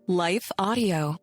Life Audio.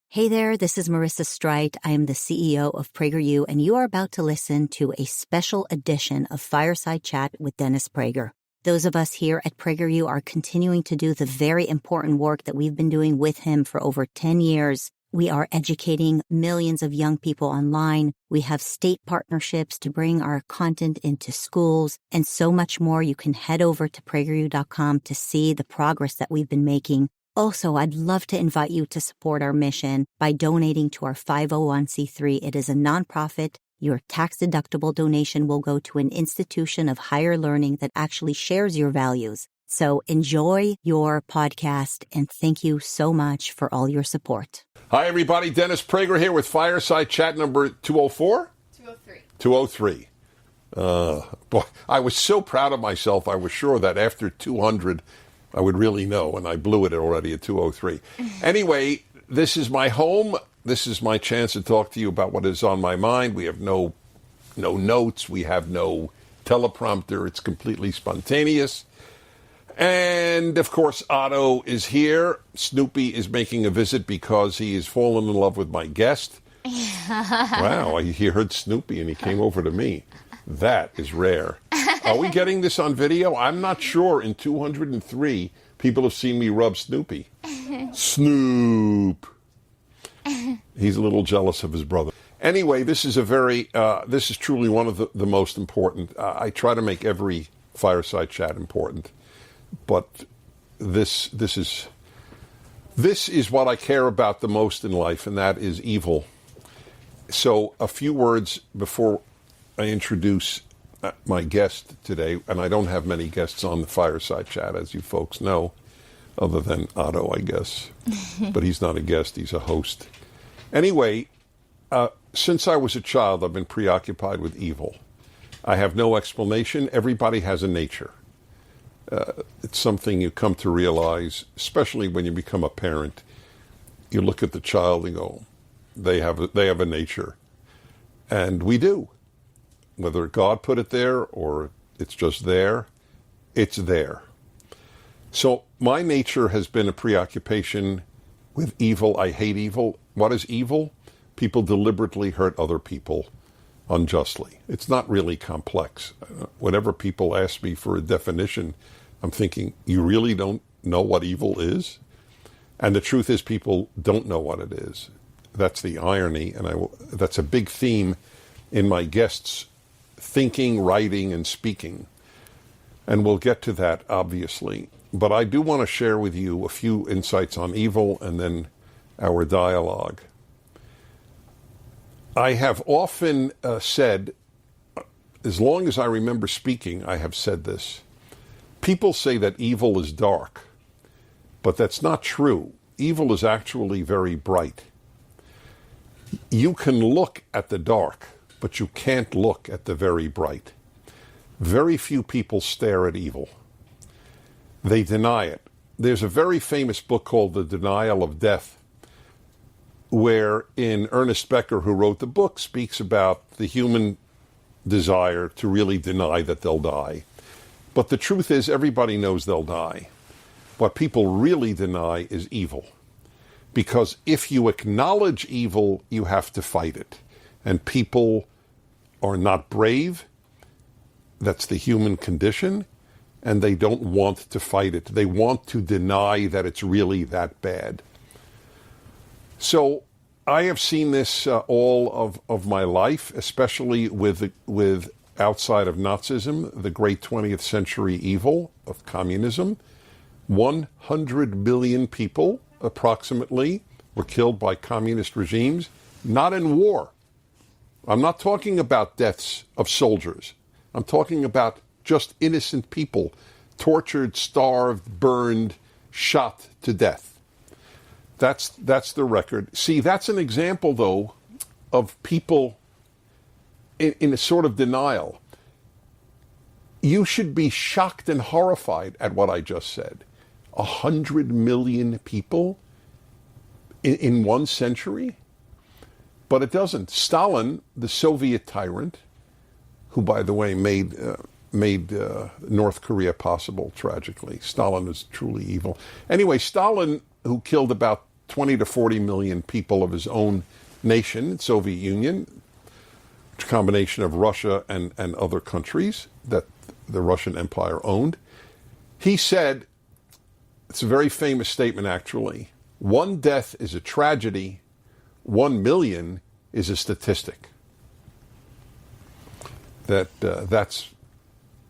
Hey there, this is Marissa Streit. I am the CEO of PragerU, and you are about to listen to a special edition of Fireside Chat with Dennis Prager. Those of us here at PragerU are continuing to do the very important work that we've been doing with him for over 10 years. We are educating millions of young people online. We have state partnerships to bring our content into schools and so much more. You can head over to PragerU.com to see the progress that we've been making. Also, I'd love to invite you to support our mission by donating to our 501c3. It is a nonprofit. Your tax-deductible donation will go to an institution of higher learning that actually shares your values. So enjoy your podcast, and thank you so much for all your support. Hi, everybody. Dennis Prager here with Fireside Chat number 204? 203. 203. Boy, I was so proud of myself. I was sure that after 200, I would really know, and I blew it already at 203. Anyway, this is my home. This is my chance to talk to you about what is on my mind. We have no notes. We have no teleprompter. It's completely spontaneous. And, of course, Otto is here. Snoopy is making a visit because he has fallen in love with my guest. Wow, he heard Snoopy and he came over to me. That is rare. Are we getting this on video? I'm not sure. In 203, people have seen me rub Snoopy. Snoop. He's a little jealous of his brother. Anyway, this is this is truly one of the most important. I try to make every fireside chat important, but this is what I care about the most in life, and that is evil. So, a few words before I introduce my guest today, and I don't have many guests on the fireside chat, as you folks know, other than Otto, I guess. But he's not a guest, he's a host. Anyway, since I was a child, I've been preoccupied with evil. I have no explanation. Everybody has a nature. It's something you come to realize, especially when you become a parent. You look at the child and go, they have a nature. And we do. Whether God put it there or it's just there, it's there. So my nature has been a preoccupation with evil. I hate evil. What is evil? People deliberately hurt other people unjustly. It's not really complex. Whenever people ask me for a definition, I'm thinking, you really don't know what evil is? And the truth is, people don't know what it is. That's the irony, and that's a big theme in my guests' thinking, writing, and speaking. And we'll get to that, obviously. But I do want to share with you a few insights on evil and then our dialogue. I have often said, as long as I remember speaking, I have said this. People say that evil is dark, but that's not true. Evil is actually very bright. You can look at the dark, but you can't look at the very bright. Very few people stare at evil. They deny it. There's a very famous book called The Denial of Death, wherein Ernest Becker, who wrote the book, speaks about the human desire to really deny that they'll die. But the truth is, everybody knows they'll die. What people really deny is evil. Because if you acknowledge evil, you have to fight it. And people are not brave. That's the human condition. And they don't want to fight it. They want to deny that it's really that bad. So I have seen this all of my life, especially with outside of Nazism, the great 20th century evil of communism. 100 million people, approximately, were killed by communist regimes, not in war. I'm not talking about deaths of soldiers. I'm talking about just innocent people, tortured, starved, burned, shot to death. That's the record. See, that's an example, though, of people in a sort of denial. You should be shocked and horrified at what I just said. 100 million people in 1 century? But it doesn't. Stalin, the Soviet tyrant, who, by the way, made made North Korea possible, tragically. Stalin was truly evil. Anyway, Stalin, who killed about 20 to 40 million people of his own nation, Soviet Union, a combination of Russia and other countries that the Russian Empire owned, he said, it's a very famous statement actually, 1 death is a tragedy, 1 million is a statistic. That's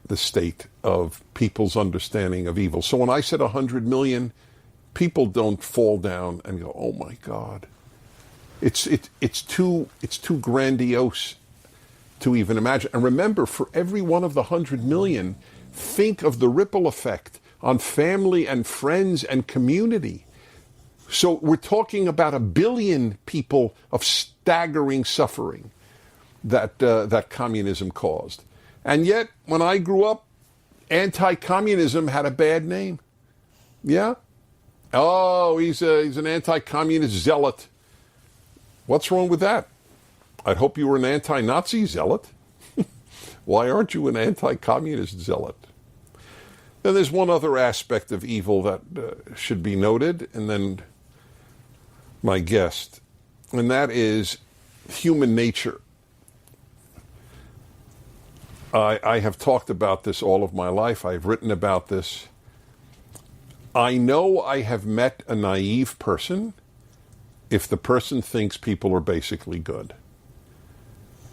the state of people's understanding of evil. So when I said 100 million, people don't fall down and go, "Oh my God!" It's too grandiose to even imagine. And remember, for every one of the 100 million, think of the ripple effect on family and friends and community. So we're talking about 1 billion people of staggering suffering that communism caused. And yet, when I grew up, anti-communism had a bad name. Yeah? Oh, he's an anti-communist zealot. What's wrong with that? I'd hope you were an anti-Nazi zealot. Why aren't you an anti-communist zealot? Then there's one other aspect of evil that should be noted, and then my guest, and that is human nature. I have talked about this all of my life. I've written about this. I know I have met a naive person if the person thinks people are basically good.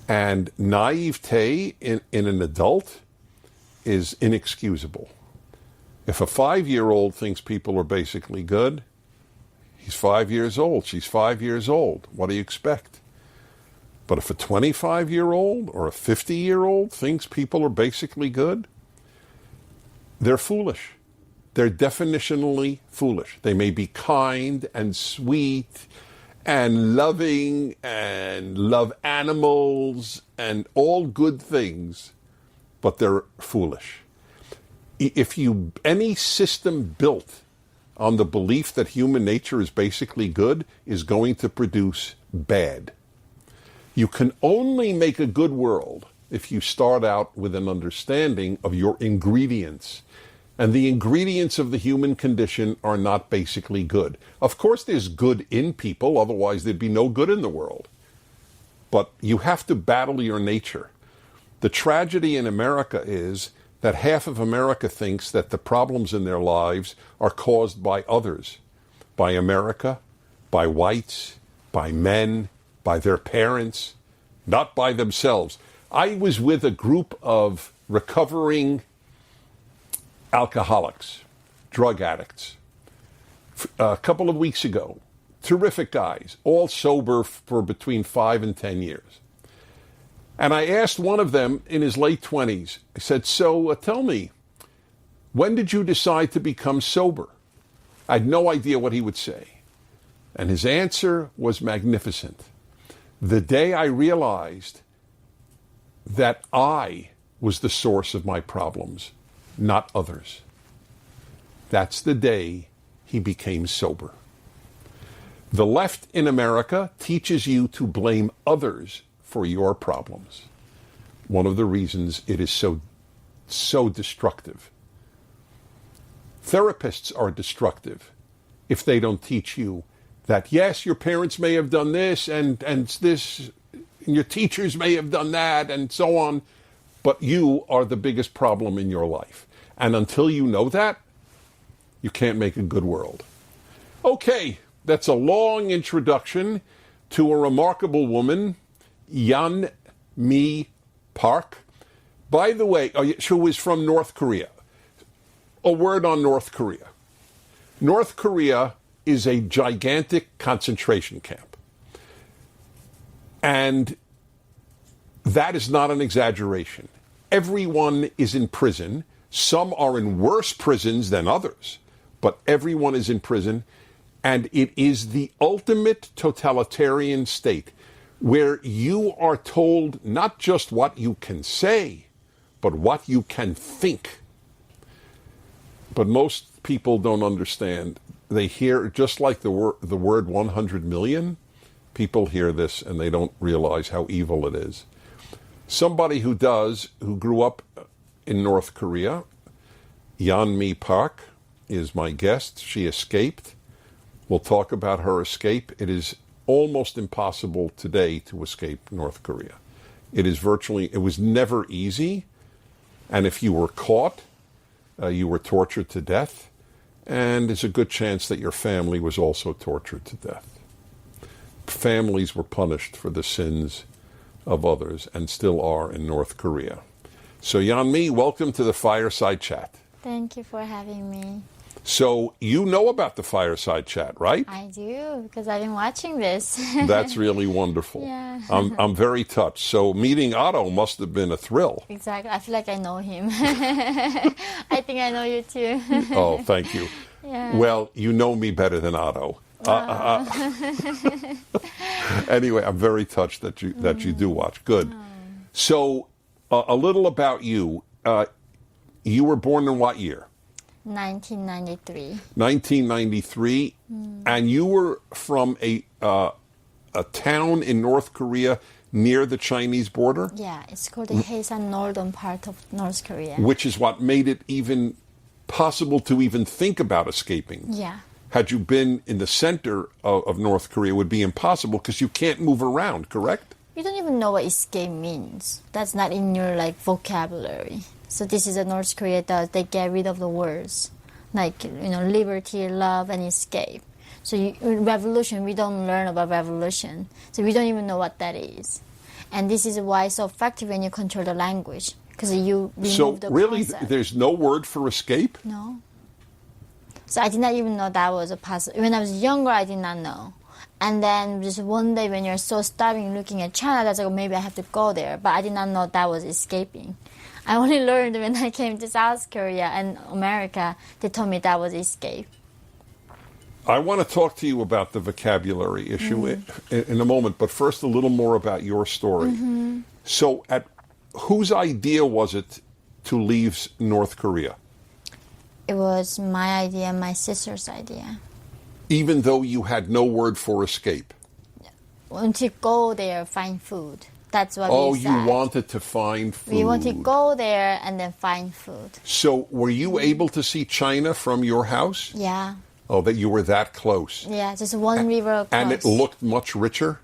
And naivete in an adult is inexcusable. If a 5-year-old thinks people are basically good, he's 5 years old, she's 5 years old. What do you expect? But if a 25-year-old or a 50-year-old thinks people are basically good, they're foolish. They're definitionally foolish. They may be kind and sweet and loving and love animals and all good things, but they're foolish. If any system built on the belief that human nature is basically good is going to produce bad. You can only make a good world if you start out with an understanding of your ingredients. And the ingredients of the human condition are not basically good. Of course, there's good in people, otherwise there'd be no good in the world. But you have to battle your nature. The tragedy in America is that half of America thinks that the problems in their lives are caused by others, by America, by whites, by men, by their parents, not by themselves. I was with a group of recovering alcoholics, drug addicts, a couple of weeks ago. Terrific guys, all sober for between 5 and 10 years. And I asked one of them in his late 20s, I said, so tell me, when did you decide to become sober? I had no idea what he would say. And his answer was magnificent. The day I realized that I was the source of my problems, not others. That's the day he became sober. The left in America teaches you to blame others for your problems. One of the reasons it is so destructive. Therapists are destructive if they don't teach you that, yes, your parents may have done this and this, and your teachers may have done that, and so on, but you are the biggest problem in your life. And until you know that, you can't make a good world. Okay, that's a long introduction to a remarkable woman, Yeonmi Park. By the way, she was from North Korea. A word on North Korea. North Korea is a gigantic concentration camp. And that is not an exaggeration. Everyone is in prison. Some are in worse prisons than others, but everyone is in prison. And it is the ultimate totalitarian state where you are told not just what you can say, but what you can think. But most people don't understand. They hear, just like the word 100 million, people hear this and they don't realize how evil it is. Somebody who grew up in North Korea. Yeonmi Park is my guest. She escaped. We'll talk about her escape. It is almost impossible today to escape North Korea. It was never easy. And if you were caught, you were tortured to death. And there's a good chance that your family was also tortured to death. Families were punished for the sins of others and still are in North Korea. So Yeonmi, welcome to the Fireside Chat. Thank you for having me. So you know about the Fireside Chat, right? I do, because I've been watching this. That's really wonderful. Yeah. I'm very touched. So meeting Otto must have been a thrill. Exactly. I feel like I know him. I think I know you too. Oh, thank you. Yeah. Well, you know me better than Otto. Anyway, I'm very touched that you do watch. Good. So a little about you. You were born in what year? 1993. 1993, and you were from a town in North Korea near the Chinese border? Yeah, it's called the Haesan, northern part of North Korea. Which is what made it even possible to even think about escaping. Yeah. Had you been in the center of North Korea, it would be impossible because you can't move around, correct? You don't even know what escape means. That's not in your vocabulary. So this is what North Korea does. They get rid of the words like liberty, love, and escape. So revolution, we don't learn about revolution. So we don't even know what that is. And this is why it's so effective when you control the language, because you remove the really, concept. There's no word for escape? No. So I did not even know that was a possible. When I was younger, I did not know. And then just one day when you're so starving looking at China, that's like, maybe I have to go there. But I did not know that was escaping. I only learned when I came to South Korea and America, they told me that was escape. I want to talk to you about the vocabulary issue in a moment, but first a little more about your story. Mm-hmm. So whose idea was it to leave North Korea? It was my idea, my sister's idea. Even though you had no word for escape? To go there, find food. That's what we said. Oh, you wanted to find food. We wanted to go there and then find food. So were you able to see China from your house? Yeah. Oh, that you were that close? Yeah, just one river close. And it looked much richer?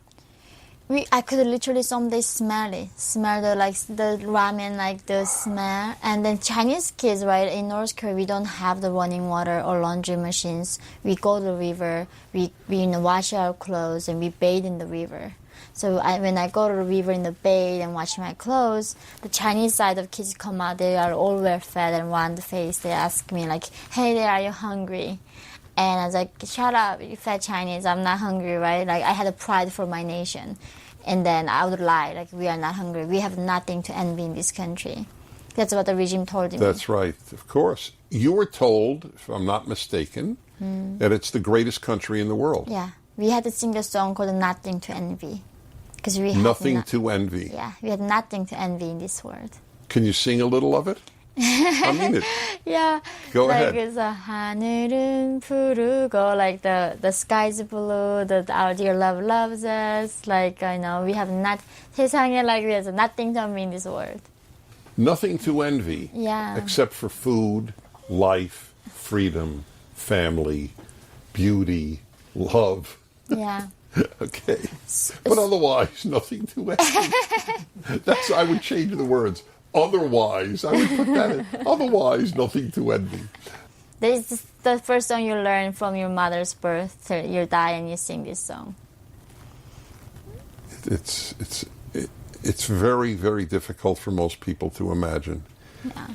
I could literally someday smell it. Smell the ramen, the smell. And then Chinese kids, right, in North Korea, we don't have the running water or laundry machines. We go to the river, we wash our clothes, and we bathe in the river. So when I go to the river in the bay and wash my clothes, the Chinese side of kids come out. They are all well fed and round faced. They ask me "Hey there, are you hungry?" And I was like, "Shut up, you fat Chinese. I'm not hungry, right?" I had a pride for my nation, and then I would lie we are not hungry. We have nothing to envy in this country. That's what the regime told me. That's right, of course. You were told, if I'm not mistaken, that it's the greatest country in the world. Yeah, we had to sing a song called "Nothing to Envy." Because we had nothing to envy. Yeah, we had nothing to envy in this world. Can you sing a little of it? I mean it. Yeah. Go ahead. It's 하늘은 푸르고, the sky's blue, our dear love loves us. We have 세상에 there's nothing to envy in this world. Nothing to envy. Yeah. Except for food, life, freedom, family, beauty, love. Yeah. Okay. But otherwise, nothing to envy. I would change the words. Otherwise, I would put that in. Otherwise, nothing to envy. This is the first song you learn from your mother's birth till you die, and you sing this song. It's very, very difficult for most people to imagine. Yeah.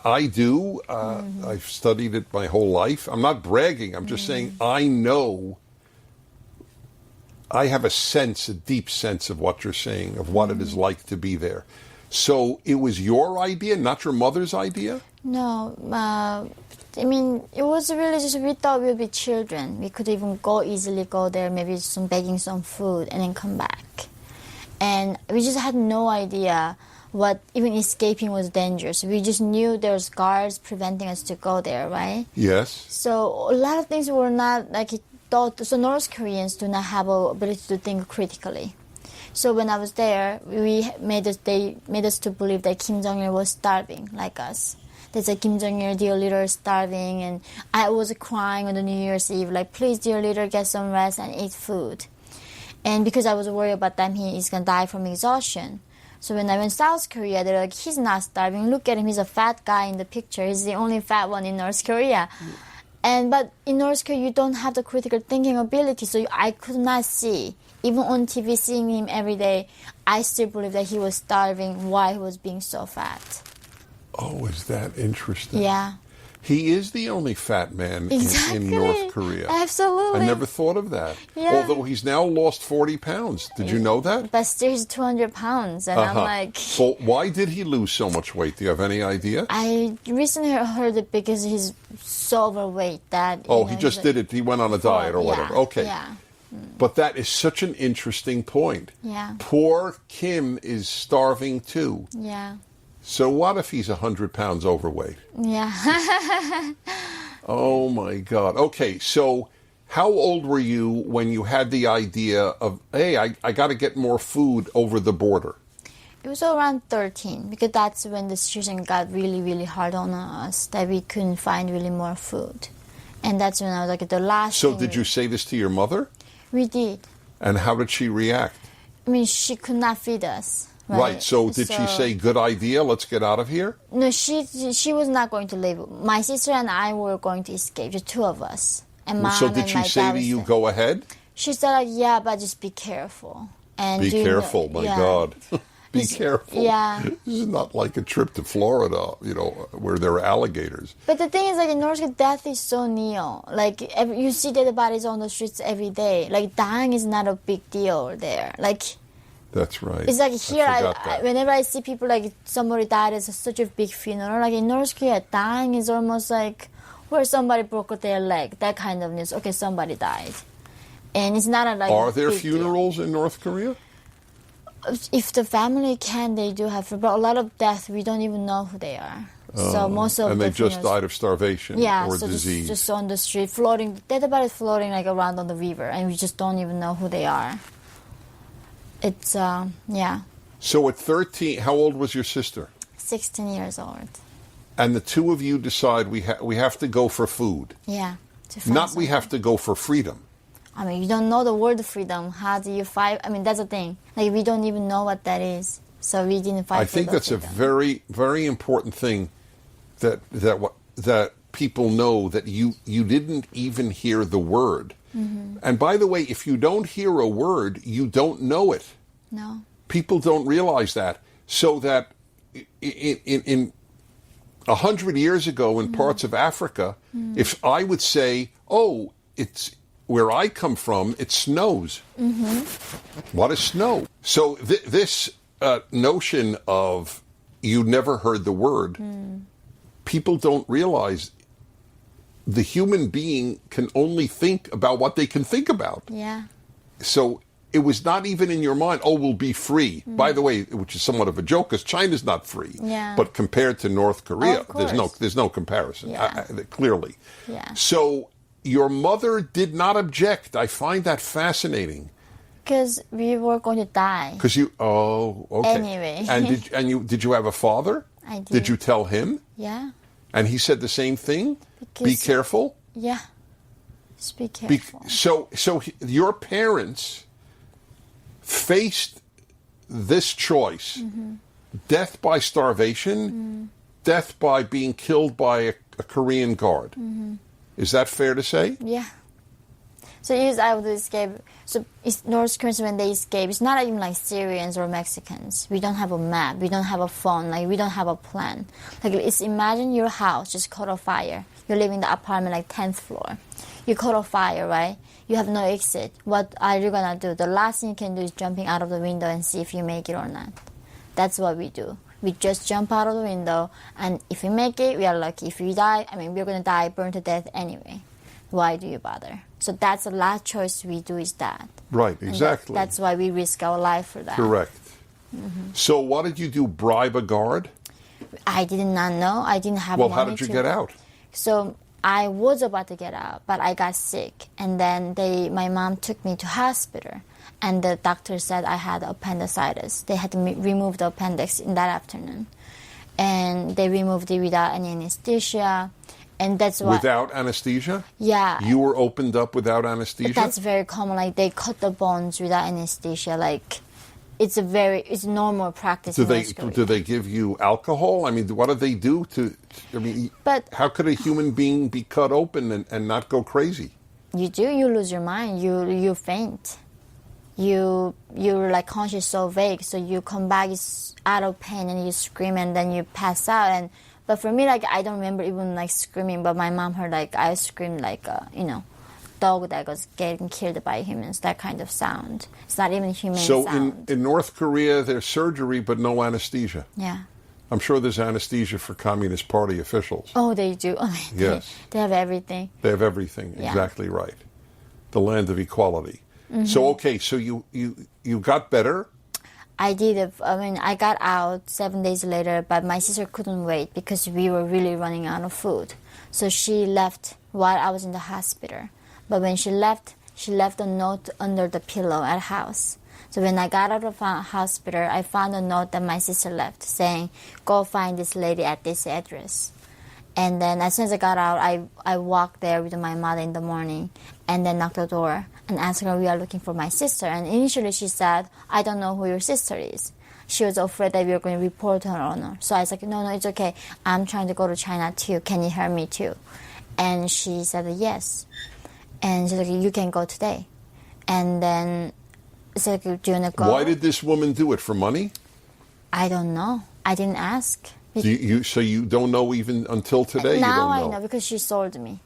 I do. I've studied it my whole life. I'm not bragging. I'm just saying I know. I have a deep sense of what you're saying, of what it is like to be there. So it was your idea, not your mother's idea? No. It was really just, we thought we would be children. We could even easily go there, maybe begging some food, and then come back. And we just had no idea what even escaping was dangerous. We just knew there's guards preventing us to go there, right? Yes. So a lot of things were not thought. So North Koreans do not have a ability to think critically. So when I was there, they made us to believe that Kim Jong-il was starving like us. They said, Kim Jong-il, dear leader, is starving. And I was crying on the New Year's Eve, like, please, dear leader, get some rest and eat food. And because I was worried about them, he is going to die from exhaustion. So when I went to South Korea, they're like, he's not starving. Look at him. He's a fat guy in the picture. He's the only fat one in North Korea. But in North Korea, you don't have the critical thinking ability. So I could not see. Even on TV, seeing him every day, I still believe that he was starving while he was being so fat. Oh, is that interesting? Yeah. He is the only fat man in North Korea. Absolutely. I never thought of that. Yeah. Although he's now lost 40 pounds. Did you know that? But still, he's 200 pounds. And I'm like... Well, why did he lose so much weight? Do you have any idea? I recently heard it because he's so overweight that... Oh, he just did it. He went on a diet or whatever. Okay. Yeah. But that is such an interesting point. Yeah. Poor Kim is starving too. Yeah. So what if he's 100 pounds overweight? Yeah. Oh, my God. Okay, so how old were you when you had the idea of, hey, I got to get more food over the border? It was around 13 because that's when the situation got really, really hard on us that we couldn't find really more food. And that's when I was like the last So thing did you say this to your mother? We did. And how did she react? I mean, she could not feed us. Right. So did she say, good idea, let's get out of here? No, she was not going to leave. My sister and I were going to escape, the two of us. And Mom so did and she my say dad to was you, there. go ahead? She said, like, yeah, but just be careful. And Be careful, my God. Be careful. Yeah. This is not like a trip to Florida, where there are alligators. But the thing is, like, in North Korea, death is so near. Like, you see dead bodies on the streets every day. Like, dying is not a big deal there. Like... That's right. It's like here, I whenever I see people like somebody died, it's such a big funeral. Like in North Korea, dying is almost like where somebody broke their leg. That kind of news. Okay, somebody died, and it's not a like. Are there big funerals in North Korea? deal. If the family can, they do have. But a lot of death, we don't even know who they are. So most of and the they just funerals- died of starvation or so disease. just on the street, floating. Dead bodies floating like around on the river, and we just don't even know who they are. It's, yeah. So at 13, how old was your sister? 16 years old. And the two of you decide we have to go for food. Yeah. to find Not we something. have to go for freedom. I mean, you don't know the word freedom. How do you fight? I mean, that's the thing. Like, we don't even know what that is. So we didn't fight I for think the that's a freedom. very, very important thing that people know, that you didn't even hear the word. Mm-hmm. And by the way, if you don't hear a word, you don't know it. No. People don't realize that. So that in 100 years ago in parts of Africa, if I would say, oh, it's where I come from, it snows. Mm-hmm. What is snow? So this notion of you never heard the word, people don't realize the human being can only think about what they can think about. Yeah. So it was not even in your mind, oh, we'll be free. By the way, which is somewhat of a joke, because China's not free. Yeah. But compared to North Korea, Of course. there's no comparison, Yeah. clearly. Yeah. So your mother did not object. I find that fascinating. Because we were going to die. Because okay. Anyway. And did you have a father? I did. Did you tell him? Yeah. And he said the same thing? Be Because- careful? Yeah. Just be careful. So your parents faced this choice: death by starvation, death by being killed by a Korean guard. Is that fair to say? Yeah. So yes, I would escape. So it's North Koreans, when they escape, it's not even like Syrians or Mexicans. We don't have a map. We don't have a phone. Like, we don't have a plan. Like, it's imagine your house just caught a fire. You live in the apartment, like 10th floor. You caught a fire, right? You have no exit. What are you gonna do? The last thing you can do is jumping out of the window and see if you make it or not. That's what we do. We just jump out of the window, and if we make it, we are lucky. If we die, I mean, we're gonna die, burned to death anyway. Why do you bother? So that's the last choice we do, is that. Right, And exactly. that's why we risk our life for that. Correct. So what did you do? Bribe a guard? I did not know. I didn't have Well, money how did you to- get out? So I was about to get out, but I got sick, and then my mom took me to hospital. and the doctor said I had appendicitis. They had to remove the appendix in that afternoon, and they removed it without any anesthesia, and that's why. Without anesthesia? Yeah. You were opened up without anesthesia? That's very common. Like they cut the bones without anesthesia. Like it's normal practice. Do they give you alcohol? I mean, what do they do to? I mean, but how could a human being be cut open and not go crazy? You lose your mind. You faint. You're like conscious so vague. So you come back out of pain and you scream and then you pass out. But for me, like I don't remember even like screaming. But my mom heard like I screamed like dog that was getting killed by humans, that kind of sound. It's not even human sound. So in North Korea, there's surgery but no anesthesia. Yeah. I'm sure there's anesthesia for Communist Party officials. Oh, they do. I mean, yes. They have everything. They have everything. Yeah. Exactly right. The land of equality. Mm-hmm. So, okay, so you got better. I did. I got out 7 days later, but my sister couldn't wait because we were really running out of food. So she left while I was in the hospital. But when she left a note under the pillow at house. So when I got out of the hospital, I found a note that my sister left saying, "Go find this lady at this address." And then as soon as I got out, I walked there with my mother in the morning and then knocked the door and asked her, "We are looking for my sister." And initially she said, "I don't know who your sister is." She was afraid that we were going to report her on her. So I was like, no, it's okay. I'm trying to go to China too. Can you help me too? And she said yes. And she's like, "You can go today." And then it's like, "Do you want to go?" Why did this woman do it? For money? I don't know. I didn't ask. So you don't know even until today? Now you don't I know because she sold me.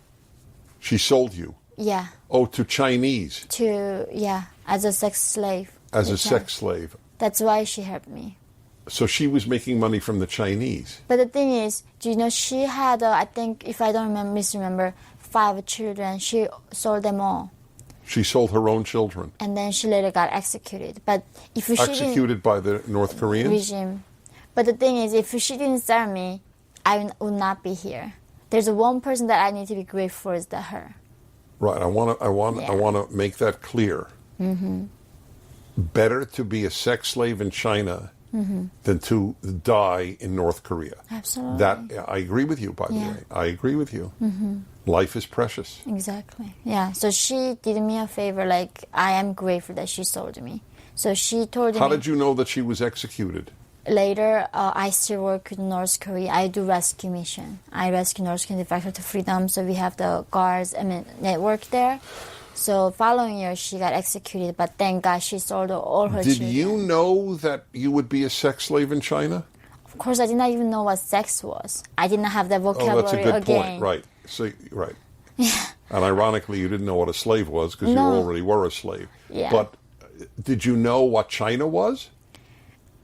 She sold you? Yeah. Oh, to Chinese? As a sex slave. As a sex slave. That's why she helped me. So she was making money from the Chinese. But the thing is, do you know, she had, I think, if I don't misremember, 5 children. She sold them all. She sold her own children. And then she later got executed. But if she executed by the North Koreans? Regime. But the thing is, if she didn't sell me, I would not be here. There's one person that I need to be grateful for is her. Right. I want to make that clear. Mm-hmm. Better to be a sex slave in China than to die in North Korea. Absolutely. That I agree with you, by the way. I agree with you. Mm-hmm. Life is precious. Exactly. Yeah. So she did me a favor. Like, I am grateful that she sold me. So she told me. How did you know that she was executed? Later, I still work with North Korea. I do rescue mission. I rescue North Korean Defector to freedom. So we have the guards, network there. So following year, she got executed. But thank God she sold all her children. Did you know that you would be a sex slave in China? Of course, I did not even know what sex was. I did not have that vocabulary. Oh, that's a good again. point. Right. So, right. Yeah. And ironically, you didn't know what a slave was because you already were a slave. Yeah. But did you know what China was?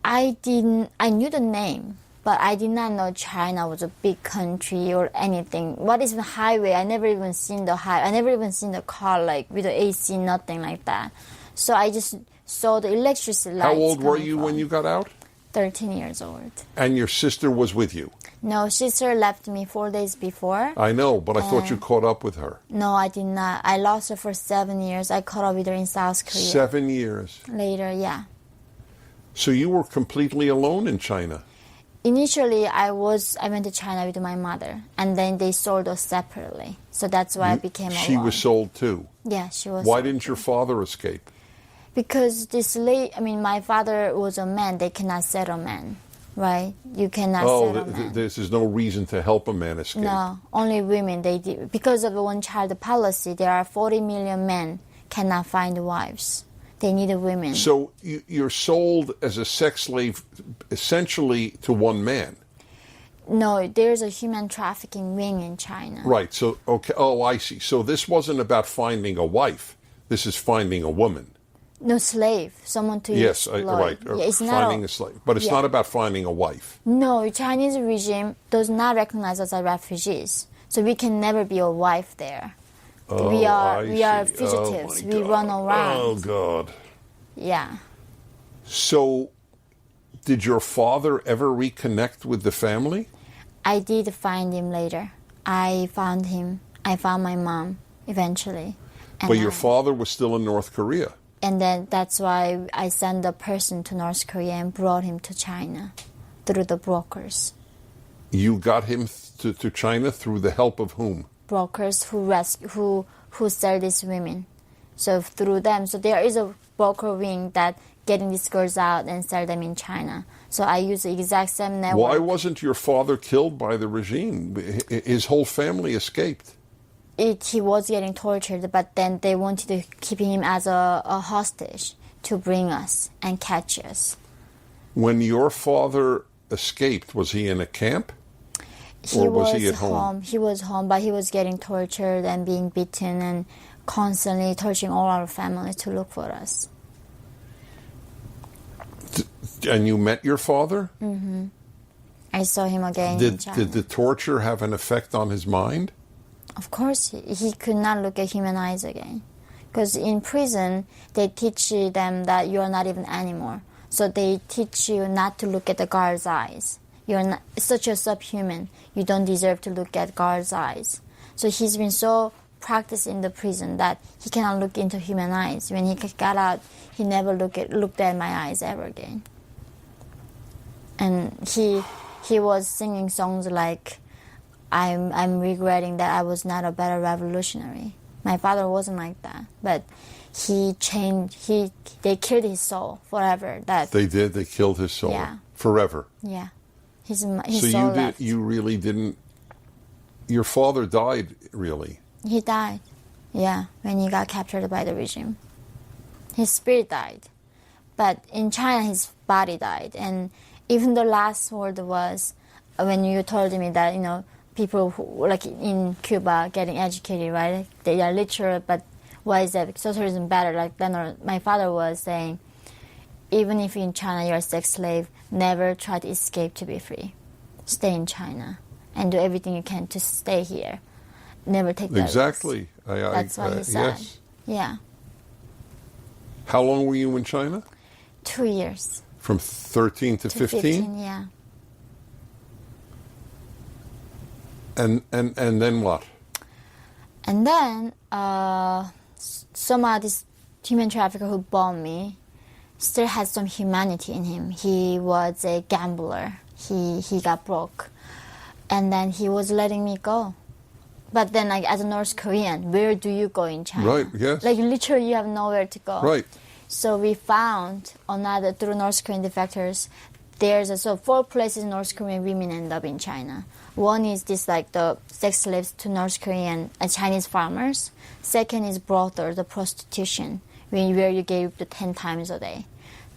I didn't. I knew the name, but I did not know China was a big country or anything. What is the highway? I never even seen the highway. I never even seen the car like with the AC, nothing like that. So I just saw the electricity lights. How old were you when you got out? 13 years old. And your sister was with you? No, sister left me 4 days before. I know, but I thought you caught up with her. No, I did not. I lost her for 7 years. I caught up with her in South Korea. 7 years? Later, yeah. So you were completely alone in China? Initially, I went to China with my mother, and then they sold us separately. So that's why I became alone. She was sold too? Yeah, she was. Why didn't your father escape? Because my father was a man. They cannot settle men, right? You cannot settle men. There's no reason to help a man escape. No, only women. They did. Because of the one-child policy, there are 40 million men cannot find wives. They need women. So you're sold as a sex slave essentially to one man? No, there's a human trafficking ring in China. Right. So, okay. Oh, I see. So this wasn't about finding a wife. This is finding a woman. No, slave. Someone to yes, exploit. Right. Yeah, it's finding a slave. But it's not about finding a wife. No, Chinese regime does not recognize us as refugees. So we can never be a wife there. Oh, we are fugitives. We run around. Oh, God. Yeah. So, did your father ever reconnect with the family? I did find him later. I found him. I found my mom eventually. But your father was still in North Korea? And then that's why I sent a person to North Korea and brought him to China through the brokers. You got him to China through the help of whom? Brokers who sell these women. So through them, so there is a broker wing that getting these girls out and sell them in China. So I use the exact same network. Why wasn't your father killed by the regime? His whole family escaped. He was getting tortured, but then they wanted to keep him as a hostage to bring us and catch us. When your father escaped, was he in a camp? Or was he at home? He was home, but he was getting tortured and being beaten and constantly torturing all our family to look for us. And you met your father? Mm-hmm. I saw him again in China. Did the torture have an effect on his mind? Of course, he could not look at human eyes again. Because in prison, they teach them that you are not even animal. So they teach you not to look at the guard's eyes. You're not, such a subhuman. You don't deserve to look at guard's eyes. So he's been so practiced in the prison that he cannot look into human eyes. When he got out, he never looked at my eyes ever again. And he was singing songs like, I'm regretting that I was not a better revolutionary. My father wasn't like that, but he changed. They killed his soul forever. That they did. They killed his soul. Yeah. Forever. Yeah, his so soul left. You really didn't. Your father died, really. He died. Yeah, when he got captured by the regime, his spirit died, but in China his body died. And even the last word was when you told me that people who, like in Cuba, getting educated, right? They are literate, but why is that socialism better? Like my father was saying, even if in China you're a sex slave, never try to escape to be free. Stay in China and do everything you can to stay here. Never take that Exactly. risk. That's what he said. Yes. Yeah. How long were you in China? 2 years. From 13 to 15? Yeah. And then what? And then some of this human trafficker who bombed me still had some humanity in him. He was a gambler. He got broke. And then he was letting me go. But then, like, as a North Korean, where do you go in China? Right, yes. Like, literally, you have nowhere to go. Right. So we found through North Korean defectors, there's 4 places North Korean women end up in China. One is this, like, the sex slaves to North Korean Chinese farmers. Second is brothel, the prostitution, where you gave the 10 times a day.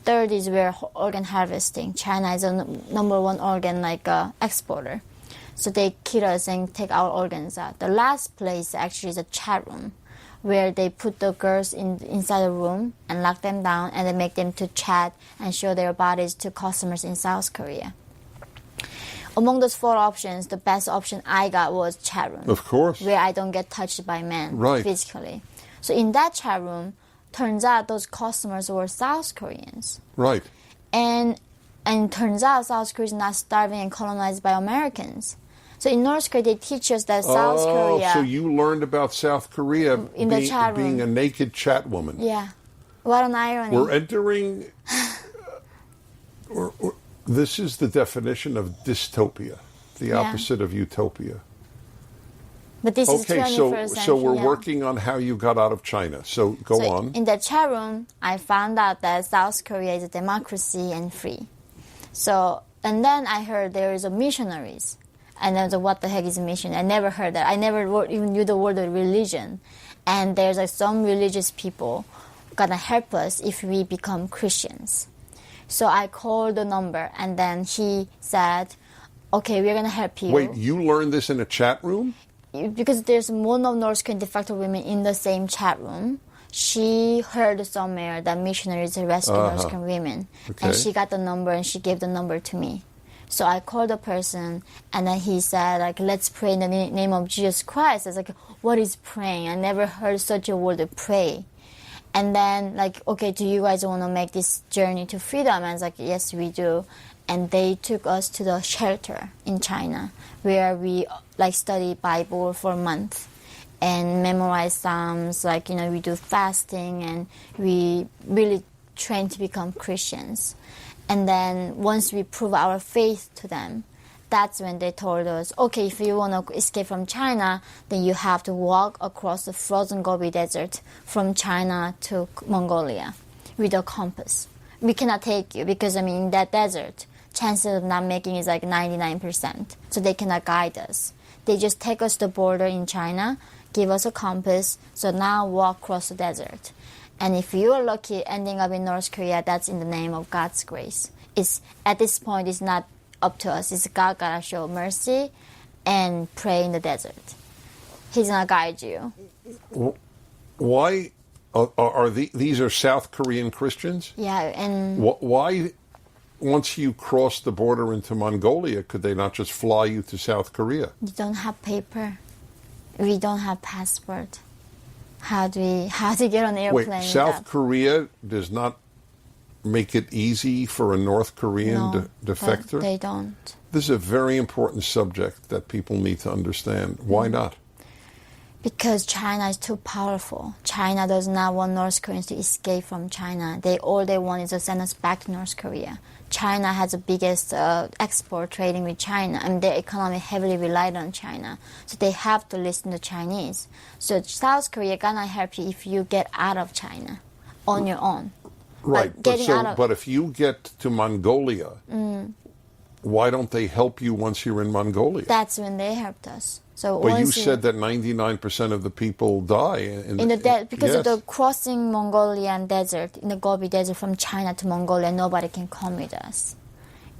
Third is where organ harvesting. China is a number 1 organ exporter. So they kill us and take our organs out. The last place actually is a chat room, where they put the girls inside a room and lock them down, and they make them to chat and show their bodies to customers in South Korea. Among those 4 options, the best option I got was chat room. Of course. Where I don't get touched by men physically. So in that chat room, turns out those customers were South Koreans. Right. And turns out South Korea is not starving and colonized by Americans. So in North Korea, they teach us that South Korea... so you learned about South Korea in the chat room. Being a naked chat woman. Yeah. What an irony. We're entering... this is the definition of dystopia, the opposite of utopia. But this is 21st century. So we're working on how you got out of China. So go on. In the chat room, I found out that South Korea is a democracy and free. So, and then I heard there is a missionaries. And I was like, what the heck is a mission? I never heard that. I never even knew the word of religion. And there's some religious people gonna help us if we become Christians. So I called the number, and then he said, okay, we're gonna help you. Wait, you learned this in a chat room? Because there's one of North Korean defector women in the same chat room. She heard somewhere that missionaries rescue North Korean women. Okay. And she got the number, and she gave the number to me. So I called the person, and then he said, let's pray in the name of Jesus Christ. I was like, what is praying? I never heard such a word, pray. And then, okay, do you guys want to make this journey to freedom? I was like, yes, we do. And they took us to the shelter in China, where we study Bible for a month. and memorize Psalms. Like, we do fasting, and we really train to become Christians. And then once we prove our faith to them, that's when they told us, okay, if you want to escape from China, then you have to walk across the frozen Gobi Desert from China to Mongolia with a compass. We cannot take you because, in that desert, chances of not making is like 99%. So they cannot guide us. They just take us to the border in China, give us a compass, so now walk across the desert. And if you are lucky ending up in North Korea, that's in the name of God's grace. At this point, it's not up to us. It's God gotta show mercy and pray in the desert. He's gonna guide you. Why are these are South Korean Christians? Yeah, and why, once you cross the border into Mongolia, could they not just fly you to South Korea? you don't have paper. We don't have passport. How do you get on an airplane? Wait, South Korea does not make it easy for a North Korean defector? They don't. This is a very important subject that people need to understand. Why not? Because China is too powerful. China does not want North Koreans to escape from China. All they want is to send us back to North Korea. China has the biggest export trading with China, and their economy heavily relied on China. So they have to listen to Chinese. So South Korea cannot help you if you get out of China on your own. Right, but if you get to Mongolia, why don't they help you once you're in Mongolia? That's when they helped us. So but you said that 99% of the people die because of the crossing Mongolian desert, in the Gobi Desert from China to Mongolia, nobody can come with us.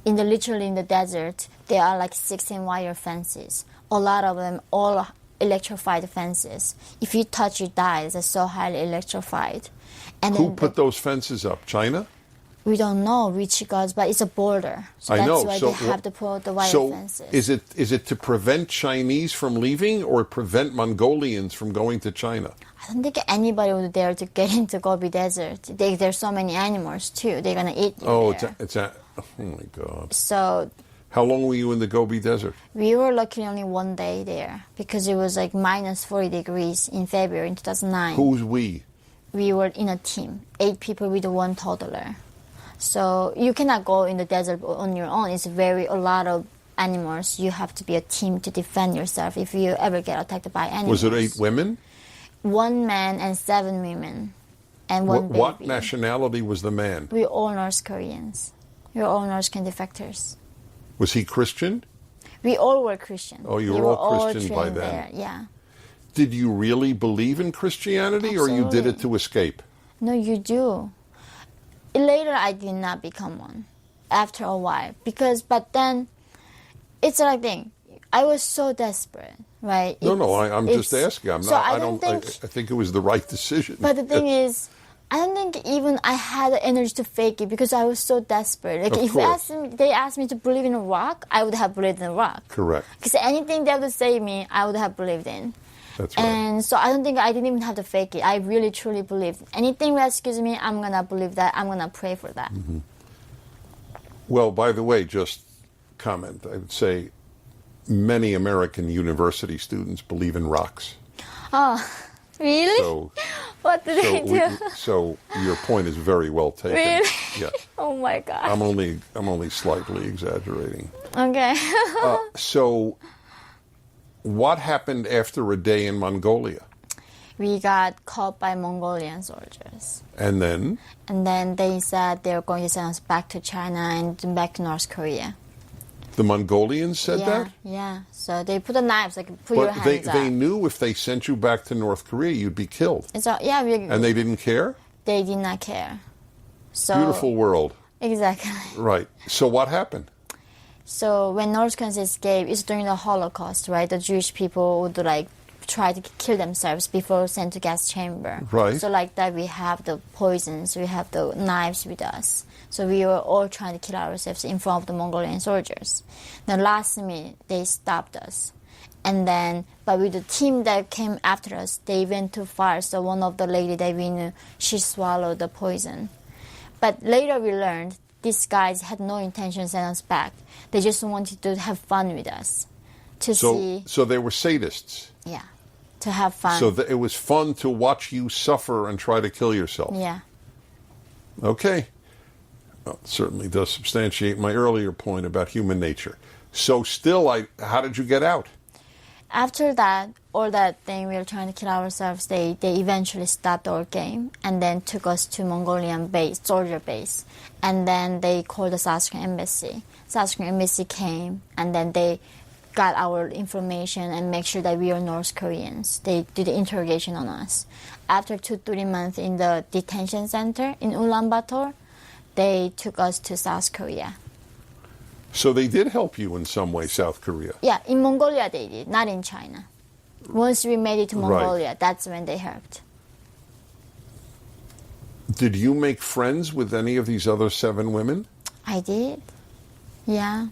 Literally in the desert, there are like 16 wire fences. A lot of them all electrified fences. If you touch, you die. They're so highly electrified. And who put those fences up? China? We don't know which gods, but it's a border. So that's why they have to put the wire fences. So is it to prevent Chinese from leaving or prevent Mongolians from going to China? I don't think anybody would dare to get into Gobi Desert. There's so many animals too. They're gonna eat you there. Oh my God. So how long were you in the Gobi Desert? We were lucky only one day there because it was like minus 40 degrees in February in 2009. Who's we? We were in a team, 8 people with one toddler. So you cannot go in the desert on your own. It's a lot of animals. You have to be a team to defend yourself if you ever get attacked by animals. Was it 8 women? 1 man and 7 women, and 1 baby. What nationality was the man? We're all North Koreans. We're all North Korean defectors. Was he Christian? We all were Christian. Oh, you were all Christian by then. There. Yeah. Did you really believe in Christianity, Absolutely. or you did it to escape? No, you do. Later, I did not become one after a while but then it's like thing. I was so desperate, right? I'm just asking. I think it was the right decision. But the thing is, I don't think even I had the energy to fake it because I was so desperate. Like if they asked me to believe in a rock, I would have believed in a rock. Correct. Because anything that would save me, I would have believed in. That's right. And so I don't think I didn't even have to fake it. I really, truly believed. Anything rescues me, I'm going to believe that. I'm going to pray for that. Mm-hmm. Well, by the way, just comment. I would say many American university students believe in rocks. Oh, really? So, what do they do? So your point is very well taken. Really? Yeah. Oh my God. I'm only slightly exaggerating. Okay. So what happened after a day in Mongolia? We got caught by Mongolian soldiers. And then? And then they said they were going to send us back to China and back to North Korea. The Mongolians said that? Yeah. So they put the knives, put your hands up. They knew if they sent you back to North Korea, you'd be killed. And they didn't care? They did not care. So beautiful world. Exactly. Right. So what happened? So when North Koreans escaped, it's during the Holocaust, right? The Jewish people would try to kill themselves before sent to gas chamber. Right. So like that, we have the poisons, we have the knives with us. So we were all trying to kill ourselves in front of the Mongolian soldiers. Then last minute, they stopped us. And then, but with the team that came after us, they went too far. So one of the lady that we knew, she swallowed the poison. But later we learned these guys had no intention to send us back. They just wanted to have fun with us. So they were sadists. Yeah. to have fun. So it was fun to watch you suffer and try to kill yourself. Yeah. Okay. Well, it certainly does substantiate my earlier point about human nature. So still, how did you get out? After that, all that thing we were trying to kill ourselves, they eventually stopped our game and then took us to Mongolian base, soldier base. And then they called the South Korean embassy. South Korean embassy came and then they got our information and make sure that we are North Koreans. They did the interrogation on us. After 2-3 months in the detention center in Ulaanbaatar, they took us to South Korea. So they did help you in some way, South Korea. Yeah, in Mongolia they did, not in China. Once we made it to Mongolia, Right. that's when they helped. Did you make friends with any of these other 7 women? I did. Yeah.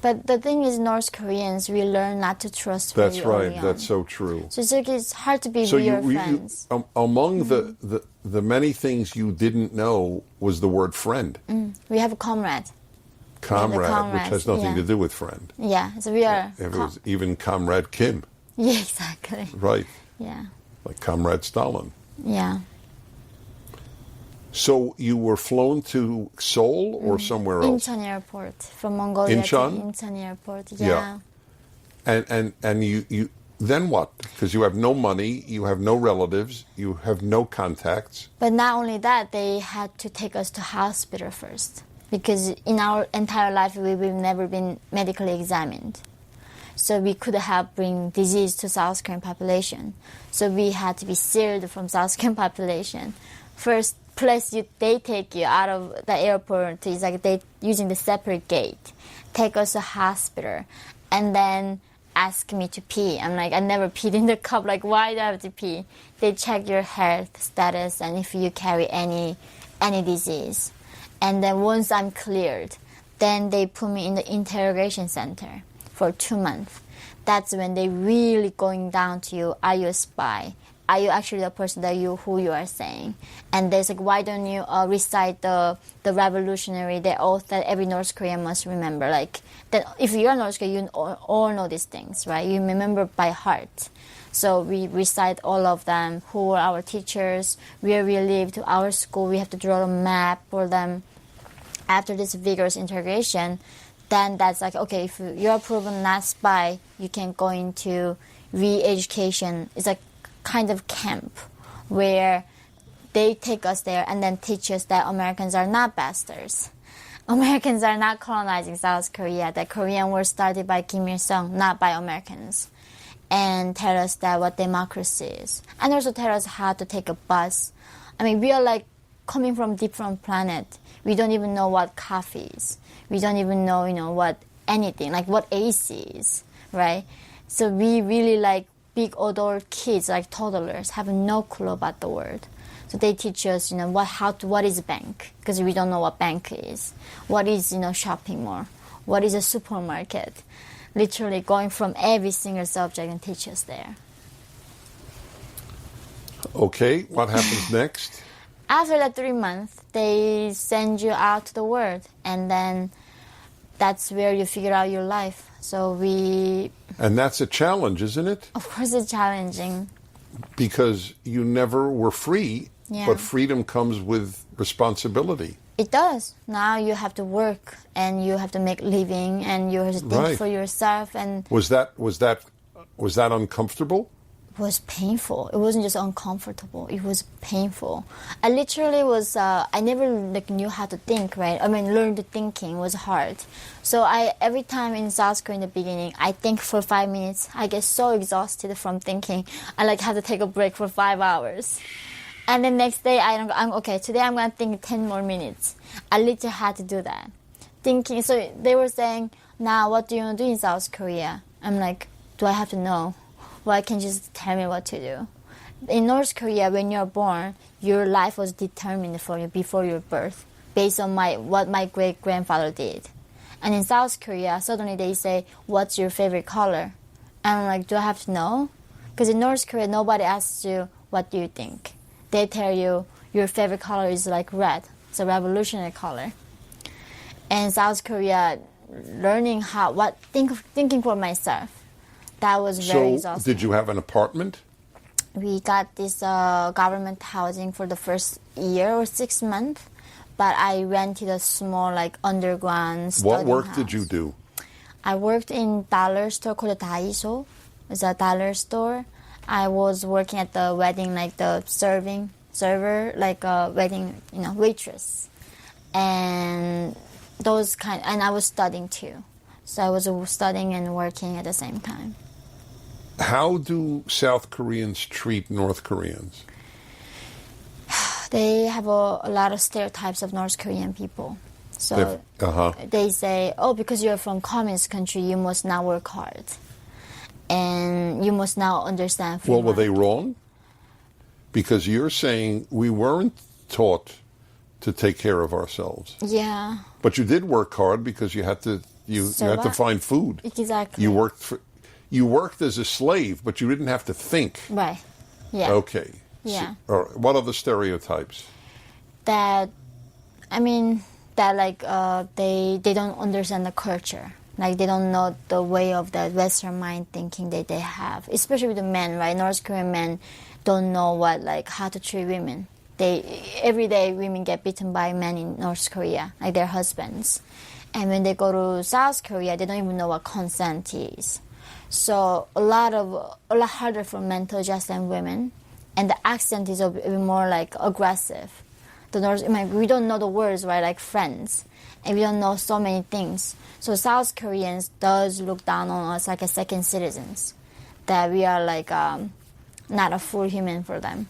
But the thing is, North Koreans, we learn not to trust That's very right. early on. That's so true. So it's hard to be So real friends. among the many things you didn't know was the word friend. We have a comrade. Comrade, which comrades, has nothing yeah. to do with friend. Yeah, so we are... It was even Comrade Kim. Yeah, exactly. Right. Yeah. Like Comrade Stalin. Yeah. So you were flown to Seoul or somewhere else? Incheon Airport. From Mongolia Incheon? to Incheon Airport. Yeah. And you then what? Because you have no money, you have no relatives, you have no contacts. But not only that, they had to take us to hospital first. Because in our entire life, we've never been medically examined. So we could have bring disease to South Korean population. So we had to be sealed from South Korean population. First place they take you out of the airport is like they using the separate gate, take us to hospital, and then ask me to pee. I'm like, I never peed in the cup. Like, why do I have to pee? They check your health status and if you carry any disease. And then once I'm cleared, then they put me in the interrogation center for 2 months. That's when they really going down to you. Are you a spy? Are you actually the person who you are saying? And there's like, why don't you recite the revolutionary, the oath that every North Korean must remember? Like, that if you're North Korean, you all know these things, right? You remember by heart. So we recite all of them, who are our teachers, where we live, to our school. We have to draw a map for them. After this vigorous interrogation, then that's like, okay, if you're proven not spy, you can go into re-education. It's like kind of camp where they take us there and then teach us that Americans are not bastards. Americans are not colonizing South Korea. That Korean war started by Kim Il-sung, not by Americans. And tell us that what democracy is. And also tell us how to take a bus. I mean, we are like coming from different planet. We don't even know what coffee is. We don't even know, what anything, like what AC is, right? So we really like big adult kids, like toddlers, have no clue about the world. So they teach us, what is a bank? Because we don't know what bank is. What is, shopping mall? What is a supermarket? Literally going from every single subject and teach us there. Okay, what happens next? After that 3 months, they send you out to the world, and then that's where you figure out your life. So And that's a challenge, isn't it? of course, it's challenging. Because you never were free, Yeah. but freedom comes with responsibility. It does. Now you have to work, and you have to make living, and you have to think Right. for yourself. And Was that uncomfortable? it was painful. It wasn't just uncomfortable. It was painful. I literally was. I never knew how to think. Right. I mean, learn the thinking was hard. So every time in South Korea in the beginning, I think for 5 minutes. I get so exhausted from thinking. I have to take a break for 5 hours. And the next day, I'm okay. Today I'm gonna think 10 more minutes. I literally had to do that, thinking. So they were saying, "Now, what do you want to do in South Korea?" I'm like, "Do I have to know? Why can't you just tell me what to do?" In North Korea, when you're born, your life was determined for you before your birth, based on what my great grandfather did. And in South Korea, suddenly they say, "What's your favorite color?" And I'm like, "Do I have to know?" Because in North Korea, nobody asks you, "What do you think?" They tell you your favorite color is like red. It's a revolutionary color. And South Korea, learning thinking for myself. That was very So, exhausting. did you have an apartment? We got this government housing for the first year or 6 months, but I rented a small, like, underground What studying work house. did you do? I worked in dollar store called the Daiso. It's a dollar store. I was working at the wedding, like the server, like a wedding, waitress, and and I was studying too. So I was studying and working at the same time. How do South Koreans treat North Koreans? They have a lot of stereotypes of North Korean people. So they say, oh, because you're from communist country, you must not work hard. And you must now understand free Well, were they market. wrong? Because you're saying we weren't taught to take care of ourselves. Yeah, But you did work hard because you had to Survive. find food. exactly. You worked as a slave, but you didn't have to think. Right. Yeah. Okay. Yeah. What other stereotypes? That they don't understand the culture. Like, they don't know the way of the Western mind thinking that they have, especially with the men, right? North Korean men don't know how to treat women. Every day women get beaten by men in North Korea, like their husbands. And when they go to South Korea, they don't even know what consent is. So a lot harder for men to adjust than women, and the accent is a bit more like aggressive. We don't know the words, right? Like friends, and we don't know so many things. So South Koreans does look down on us like a second citizens, that we are like not a full human for them.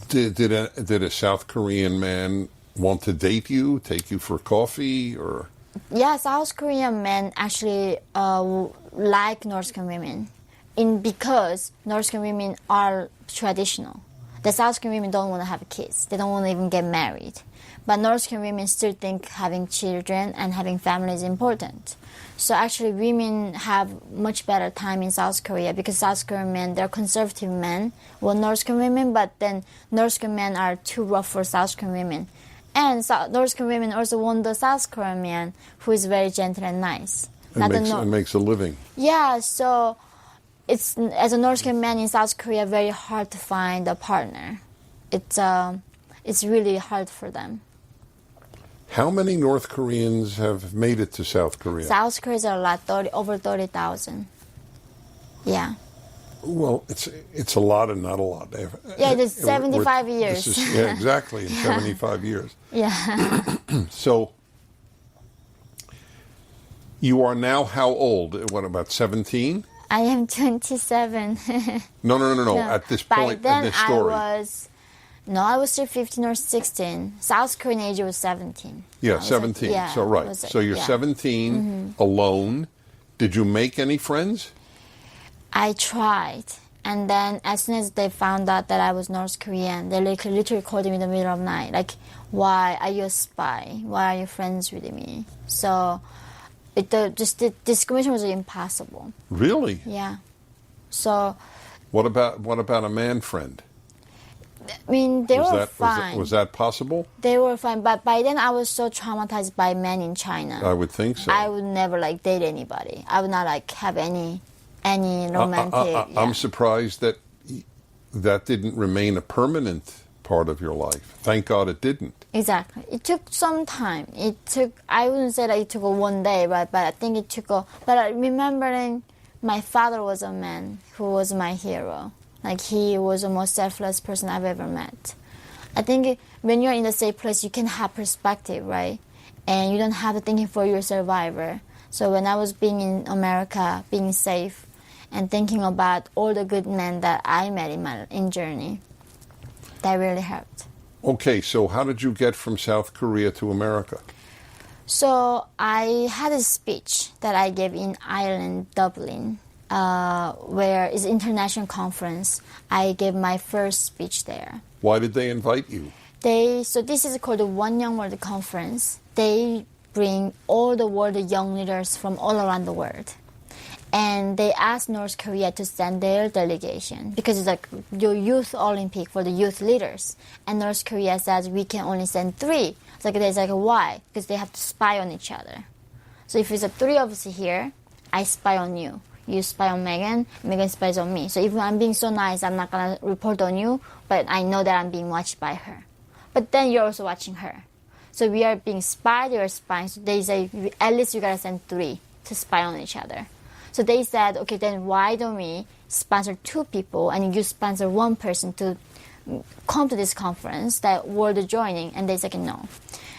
Did a South Korean man want to date you, take you for coffee, or? Yeah, South Korean men actually like North Korean women, because North Korean women are traditional. The South Korean women don't want to have kids. They don't want to even get married. But North Korean women still think having children and having family is important. So actually women have much better time in South Korea, because South Korean men, they're conservative men, North Korean women, but then North Korean men are too rough for South Korean women. And North Korean women also want the South Korean man who is very gentle and nice. And makes a living. Yeah, so it's, as a North Korean man in South Korea, very hard to find a partner. It's really hard for them. How many North Koreans have made it to South Korea? South Koreans are a lot, over 30,000. Yeah. Well, it's a lot and not a lot. Yeah, it's 75 years. Yeah, exactly, in 75 years. Yeah. So, you are now how old? What, about 17? I am 27. No. At this point, By then in this story. I was still 15 or 16. South Korean age was 17. Yeah, 17. So, right. So, you're 17, alone. Did you make any friends? I tried. And then as soon as they found out that I was North Korean, they literally called me in the middle of the night. Like, why are you a spy? Why are you friends with me? So the discrimination was impossible. Really? Yeah. So What about a man friend? I mean, they were fine. Was that possible? They were fine, but by then I was so traumatized by men in China. I would think so. I would never date anybody. I would not have any romantic. I'm surprised that didn't remain a permanent part of your life. Thank God it didn't. Exactly. It took some time. I wouldn't say that it took one day, but I think it took but remembering my father was a man who was my hero. Like, he was the most selfless person I've ever met. I think when you're in the safe place, you can have perspective, right? And you don't have to thinking for your survivor. So when I was being in America, being safe, and thinking about all the good men that I met in my journey, that really helped. Okay, so how did you get from South Korea to America? So I had a speech that I gave in Ireland, Dublin, where it's an international conference. I gave my first speech there. Why did they invite you? So this is called the One Young World Conference. They bring all the world young leaders from all around the world. And they asked North Korea to send their delegation, because it's like your youth Olympic for the youth leaders. And North Korea says we can only send 3. It's like why? Because they have to spy on each other. So if it's 3 of us here, I spy on you. You spy on Megan, Megan spies on me. So if I'm being so nice, I'm not gonna report on you, but I know that I'm being watched by her. But then you're also watching her. So we are being spied, you're spying. So they say, at least you gotta send 3 to spy on each other. So they said, okay, then why don't we sponsor 2 people and you sponsor 1 person to come to this conference that world joining? And they said no.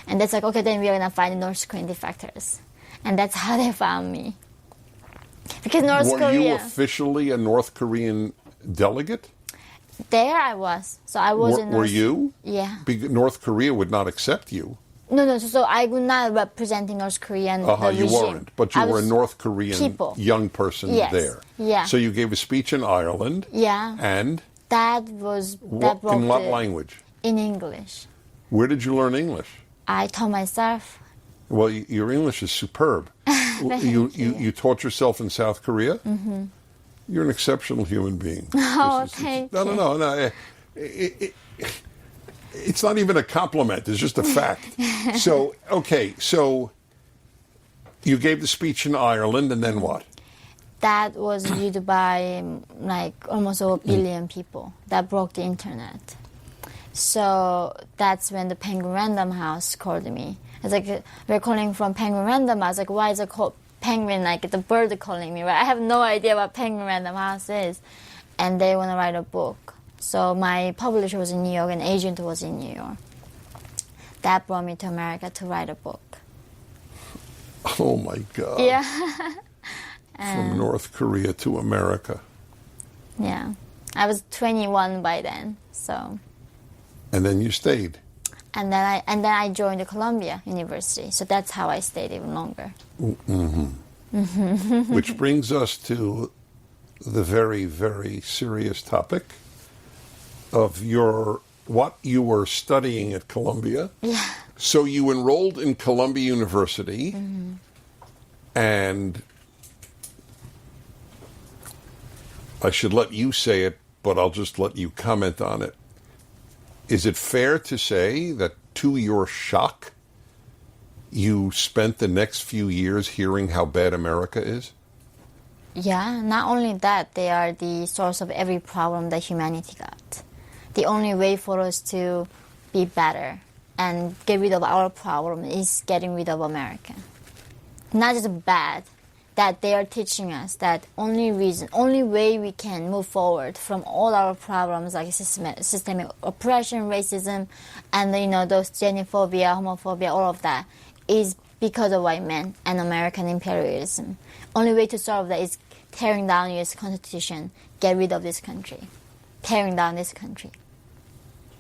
And that's like, okay, then we are gonna find the North Korean defectors. And that's how they found me. Because North Korea... Were you officially a North Korean delegate? There I was. So I was in North... Were you? Yeah. North Korea would not accept you. No. So I was not representing North Korean the You regime. weren't. But you were a North Korean young person yes. there. Yeah. So you gave a speech in Ireland. Yeah. And? In what language? In English. Where did you learn English? I taught myself. Well, your English is superb. You taught yourself in South Korea? Mm-hmm. You're an exceptional human being. Thank you. No. It's not even a compliment. It's just a fact. So you gave the speech in Ireland, and then what? That was viewed by almost 1 billion people. That broke the internet. So that's when the Penguin Random House called me. It's like, we're calling from Penguin Random House. Like, why is it called Penguin, like the bird calling me, right? I have no idea what Penguin Random House is. And they want to write a book. So my publisher was in New York and agent was in New York. That brought me to America to write a book. Oh my God. Yeah. From North Korea to America. Yeah. I was 21 by then, so. And then you stayed. And then I joined the Columbia University. So that's how I stayed even longer. Mm-hmm. Which brings us to the very, very serious topic of what you were studying at Columbia. Yeah. So you enrolled in Columbia University, and I should let you say it, but I'll just let you comment on it. Is it fair to say that, to your shock, you spent the next few years hearing how bad America is? Yeah, not only that, they are the source of every problem that humanity got. The only way for us to be better and get rid of our problem is getting rid of America. Not just bad, that they are teaching us that only way we can move forward from all our problems like systemic oppression, racism, and those xenophobia, homophobia, all of that is because of white men and American imperialism. Only way to solve that is tearing down U.S. Constitution, get rid of this country, tearing down this country.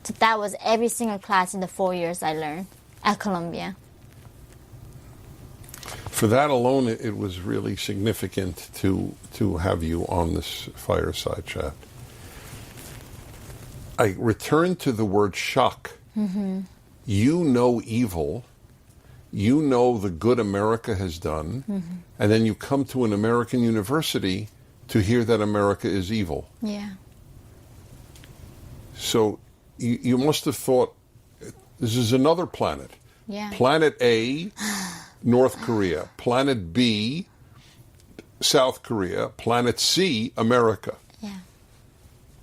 So that was every single class in the 4 years I learned at Columbia. For that alone, it was really significant to have you on this fireside chat. I return to the word shock. Mm-hmm. You know evil. You know the good America has done. Mm-hmm. And then you come to an American university to hear that America is evil. Yeah. So you must have thought, this is another planet. Yeah. Planet A, North Korea. Planet B, South Korea. Planet C, America. Yeah.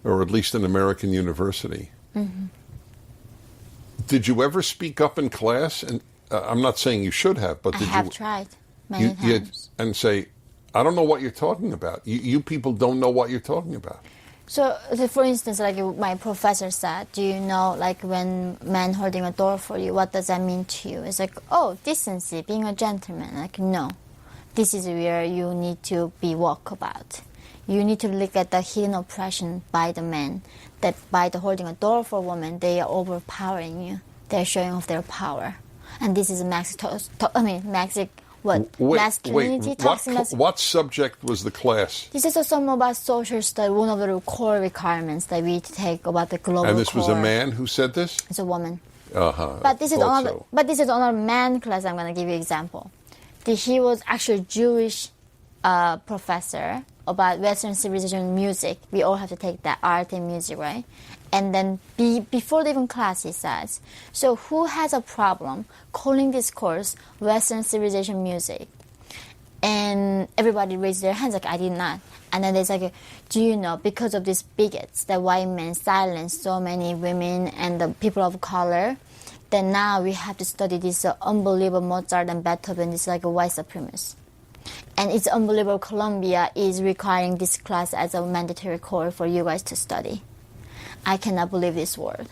Or at least an American university. Mm-hmm. Did you ever speak up in class? And I'm not saying you should have, but did I have tried many times. And say, I don't know what you're talking about. You people don't know what you're talking about. So, for instance, like my professor said, do you know, like when man holding a door for you, what does that mean to you? It's like, oh, decency, being a gentleman. Like, no, this is where you need to be walkabout. You need to look at the hidden oppression by the men, that by the holding a door for a woman, they are overpowering you. They're showing off their power. And this is masculinity. What subject was the class? This is some about social study, one of the core requirements that we take about the global. And this was a man who said this? It's a woman. Uh-huh. But this is another man class. I'm going to give you an example. He was actually a Jewish professor about Western civilization music. We all have to take that art and music, right? And then before the even class, he says, so who has a problem calling this course Western civilization music? And everybody raised their hands like, I did not. And then there's like, do you know, because of these bigots, that white men silenced so many women and the people of color, then now we have to study this unbelievable Mozart and Beethoven. It's like a white supremacist. And it's unbelievable Columbia is requiring this class as a mandatory course for you guys to study. I cannot believe this word.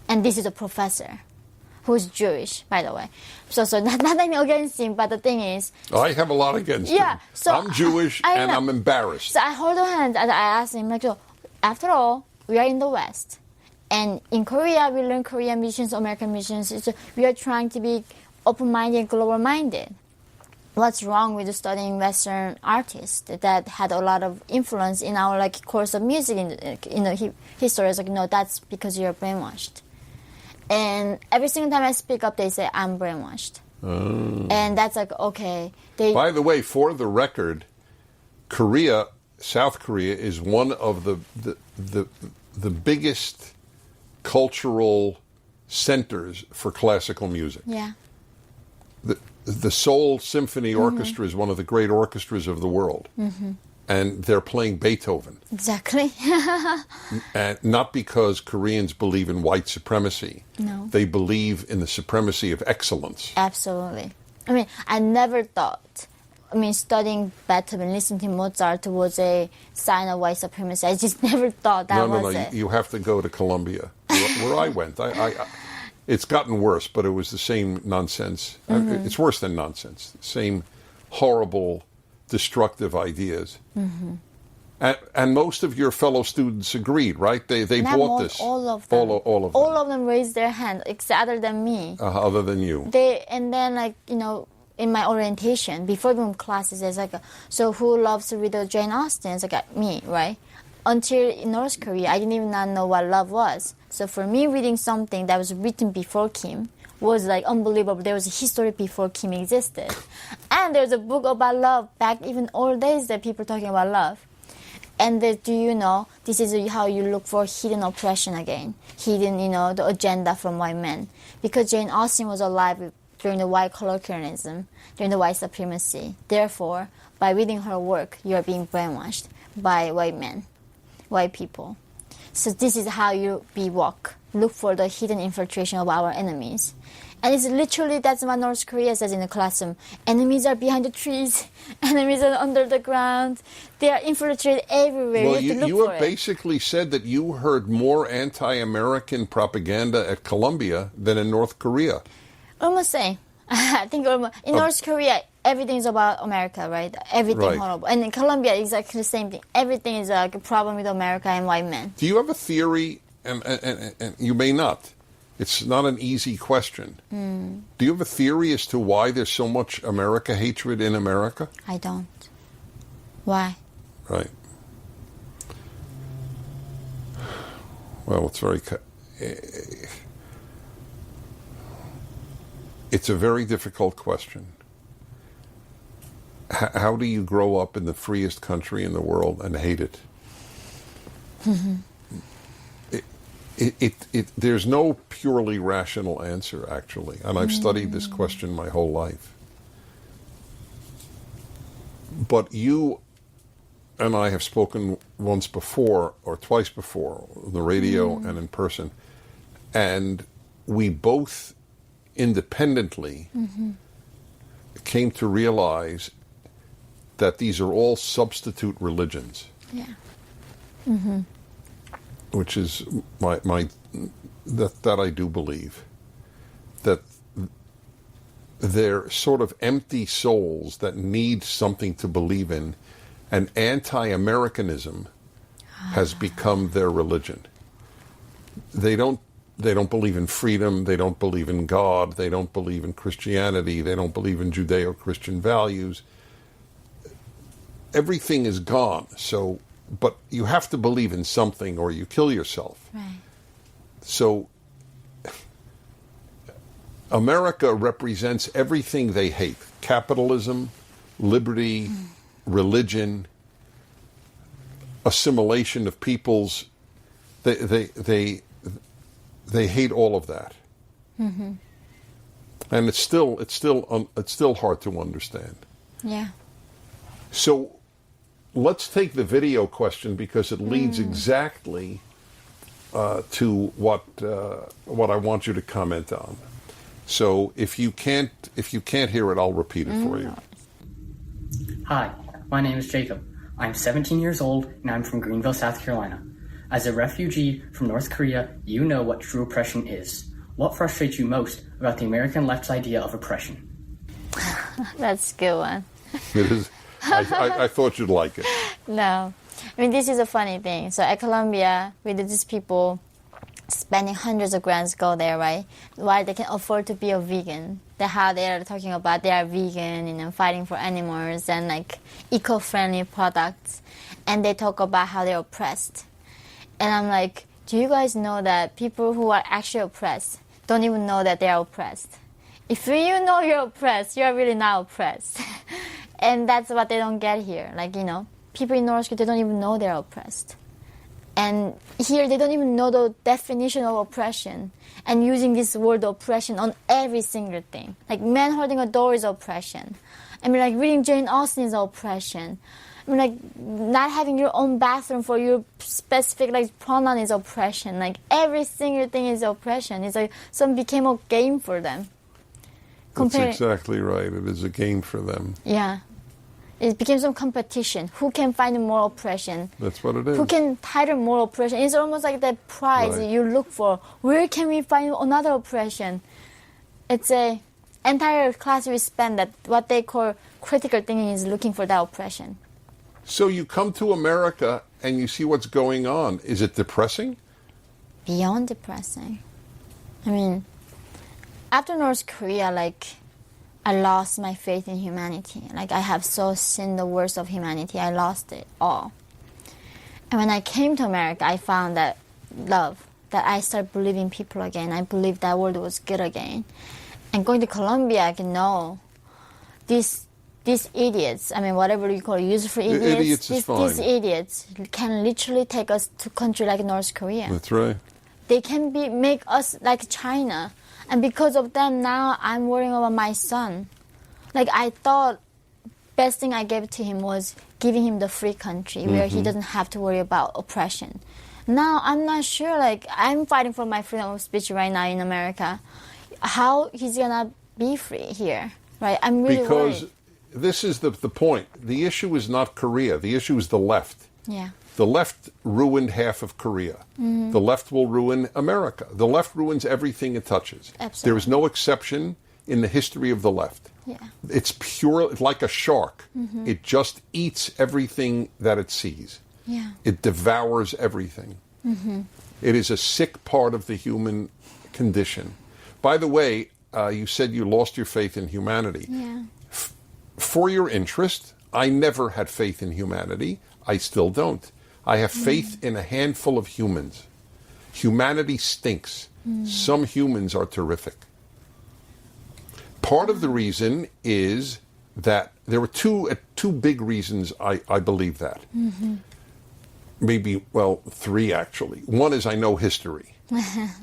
And this is a professor who's Jewish, by the way. So nothing against him, but the thing is... I have a lot against him. So I'm Jewish and I'm embarrassed. So I hold her hand and I asked him, like, so, after all, we are in the West. And in Korea, we learn Korean missions, American missions. We are trying to be open-minded and global-minded. What's wrong with studying Western artists that had a lot of influence in our like course of music in the history? It's like, no, that's because you're brainwashed. And every single time I speak up, they say I'm brainwashed. Oh. And that's like, okay. By the way, for the record, South Korea is one of the biggest cultural centers for classical music. Yeah. The Seoul Symphony Orchestra is one of the great orchestras of the world. Mm-hmm. And they're playing Beethoven. Exactly. And not because Koreans believe in white supremacy. No. They believe in the supremacy of excellence. Absolutely. I mean, I never thought, studying Beethoven, listening to Mozart was a sign of white supremacy. I just never thought that was it. You have to go to Columbia, where I went. It's gotten worse, but it was the same nonsense. Mm-hmm. It's worse than nonsense. The same horrible, destructive ideas. Mm-hmm. And most of your fellow students agreed, right? They bought this. All of them. All of them. All of them raised their hand, other than me. Other than you. And then, in my orientation, before doing classes, it's like, so who loves to read Jane Austen? It's like, me, right? Until in North Korea, I didn't even know what love was. So for me, reading something that was written before Kim was like unbelievable. There was a history before Kim existed. And there's a book about love back even old days that people talking about love. And do you know, this is how you look for hidden oppression again. Hidden, the agenda from white men. Because Jane Austen was alive during the white colonialism, during the white supremacy. Therefore, by reading her work, you are being brainwashed by white men, white people. So this is how you look for the hidden infiltration of our enemies. And it's literally, that's what North Korea says in the classroom. Enemies are behind the trees. Enemies are under the ground. They are infiltrated everywhere. Well, you have to look for it. Basically said that you heard more anti-American propaganda at Columbia than in North Korea. Almost same. I think in North Korea, everything is about America, right? Everything horrible. And in Colombia, exactly the same thing. Everything is like a problem with America and white men. Do you have a theory, and you may not, it's not an easy question. Do you have a theory as to why there's so much America hatred in America? I don't. Why? Right. Well, it's a very difficult question. How do you grow up in the freest country in the world and hate it? Mm-hmm. There's no purely rational answer, actually. And I've studied this question my whole life. But you and I have spoken once before, or twice before, on the radio and in person. And we both independently came to realize that these are all substitute religions. Yeah. Mm-hmm. Which is that I do believe. That they're sort of empty souls that need something to believe in, and anti-Americanism has become their religion. They don't believe in freedom, they don't believe in God, they don't believe in Christianity, they don't believe in Judeo-Christian values. Everything is gone. But you have to believe in something or you kill yourself. Right. So America represents everything they hate. Capitalism, liberty, religion, assimilation of peoples. They hate all of that. Mm-hmm. And it's still hard to understand. Yeah. So let's take the video question because it leads exactly to what I want you to comment on. So if you can't hear it, I'll repeat it for you. Hi, my name is Jacob. I'm 17 years old and I'm from Greenville, South Carolina. As a refugee from North Korea, you know what true oppression is. What frustrates you most about the American left's idea of oppression? That's a good one. It is. I thought you'd like it. No. I mean, this is a funny thing. So at Colombia, with these people spending hundreds of grants go there, right? While they can afford to be a vegan. How they are talking about they are vegan, fighting for animals and like eco-friendly products. And they talk about how they're oppressed. And I'm like, do you guys know that people who are actually oppressed don't even know that they are oppressed? If you know you're oppressed, you're really not oppressed. And that's what they don't get here. Like, people in North Korea, they don't even know they're oppressed. And here, they don't even know the definition of oppression. And using this word oppression on every single thing. Like, man holding a door is oppression. I mean, like, reading Jane Austen is oppression. I mean, like, not having your own bathroom for your specific, like, pronoun is oppression. Like, every single thing is oppression. It's like, some became a game for them. That's exactly right. It is a game for them. Yeah. It became some competition. Who can find more oppression? That's what it is. Who can title more oppression? It's almost like that prize you look for. Where can we find another oppression? It's a entire class we spend that what they call critical thinking is looking for that oppression. So you come to America and you see what's going on. Is it depressing? Beyond depressing. I mean, after North Korea, like, I lost my faith in humanity. Like, I have so seen the worst of humanity. I lost it all. And when I came to America, I found that love, that I started believing people again. I believed that world was good again. And going to Colombia, I can know these idiots, I mean, whatever you call useful idiots, these idiots can literally take us to a country like North Korea. That's right. They can make us like China. And because of them, now I'm worrying about my son. Like, I thought best thing I gave to him was giving him the free country where he doesn't have to worry about oppression. Now, I'm not sure. Like, I'm fighting for my freedom of speech right now in America. How he's going to be free here, right? I'm really because worried. This is the point. The issue is not Korea. The issue is the left. Yeah. The left ruined half of Korea. The left will ruin America. The left ruins everything it touches. Absolutely. There is no exception in the history of the left. Yeah. It's pure, like a shark. It just eats everything that it sees. Yeah. It devours everything. It is a sick part of the human condition. By the way, you said you lost your faith in humanity. Yeah. For your interest, I never had faith in humanity. I still don't. I have faith in a handful of humans. Humanity stinks. Some humans are terrific. Part of the reason is that there were two big reasons I believe that. Maybe, well, three actually. One is I know history.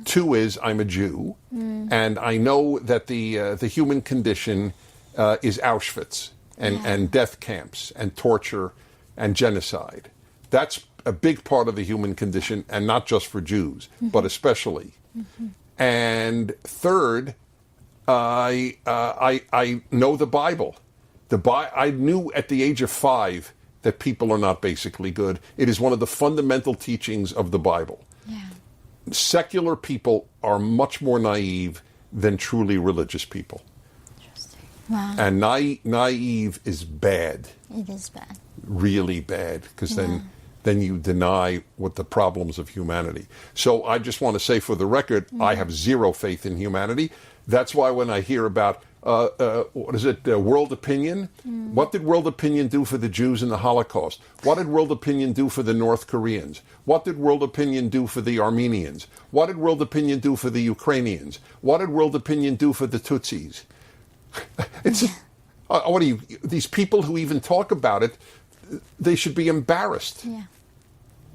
Two is I'm a Jew, and I know that the human condition is Auschwitz and death camps and torture and genocide. That's a big part of the human condition, and not just for Jews, but especially. And third, I know the Bible. I knew at the age of 5 that people are not basically good. It is one of the fundamental teachings of the Bible. Yeah. Secular people are much more naive than truly religious people. Interesting. Wow. And naive is bad. It is bad. Really bad, because then you deny what the problems of humanity. So I just want to say for the record, I have zero faith in humanity. That's why when I hear about, World Opinion? What did World Opinion do for the Jews in the Holocaust? What did World Opinion do for the North Koreans? What did World Opinion do for the Armenians? What did World Opinion do for the Ukrainians? What did World Opinion do for the Tutsis? These people who even talk about it, they should be embarrassed. Yeah.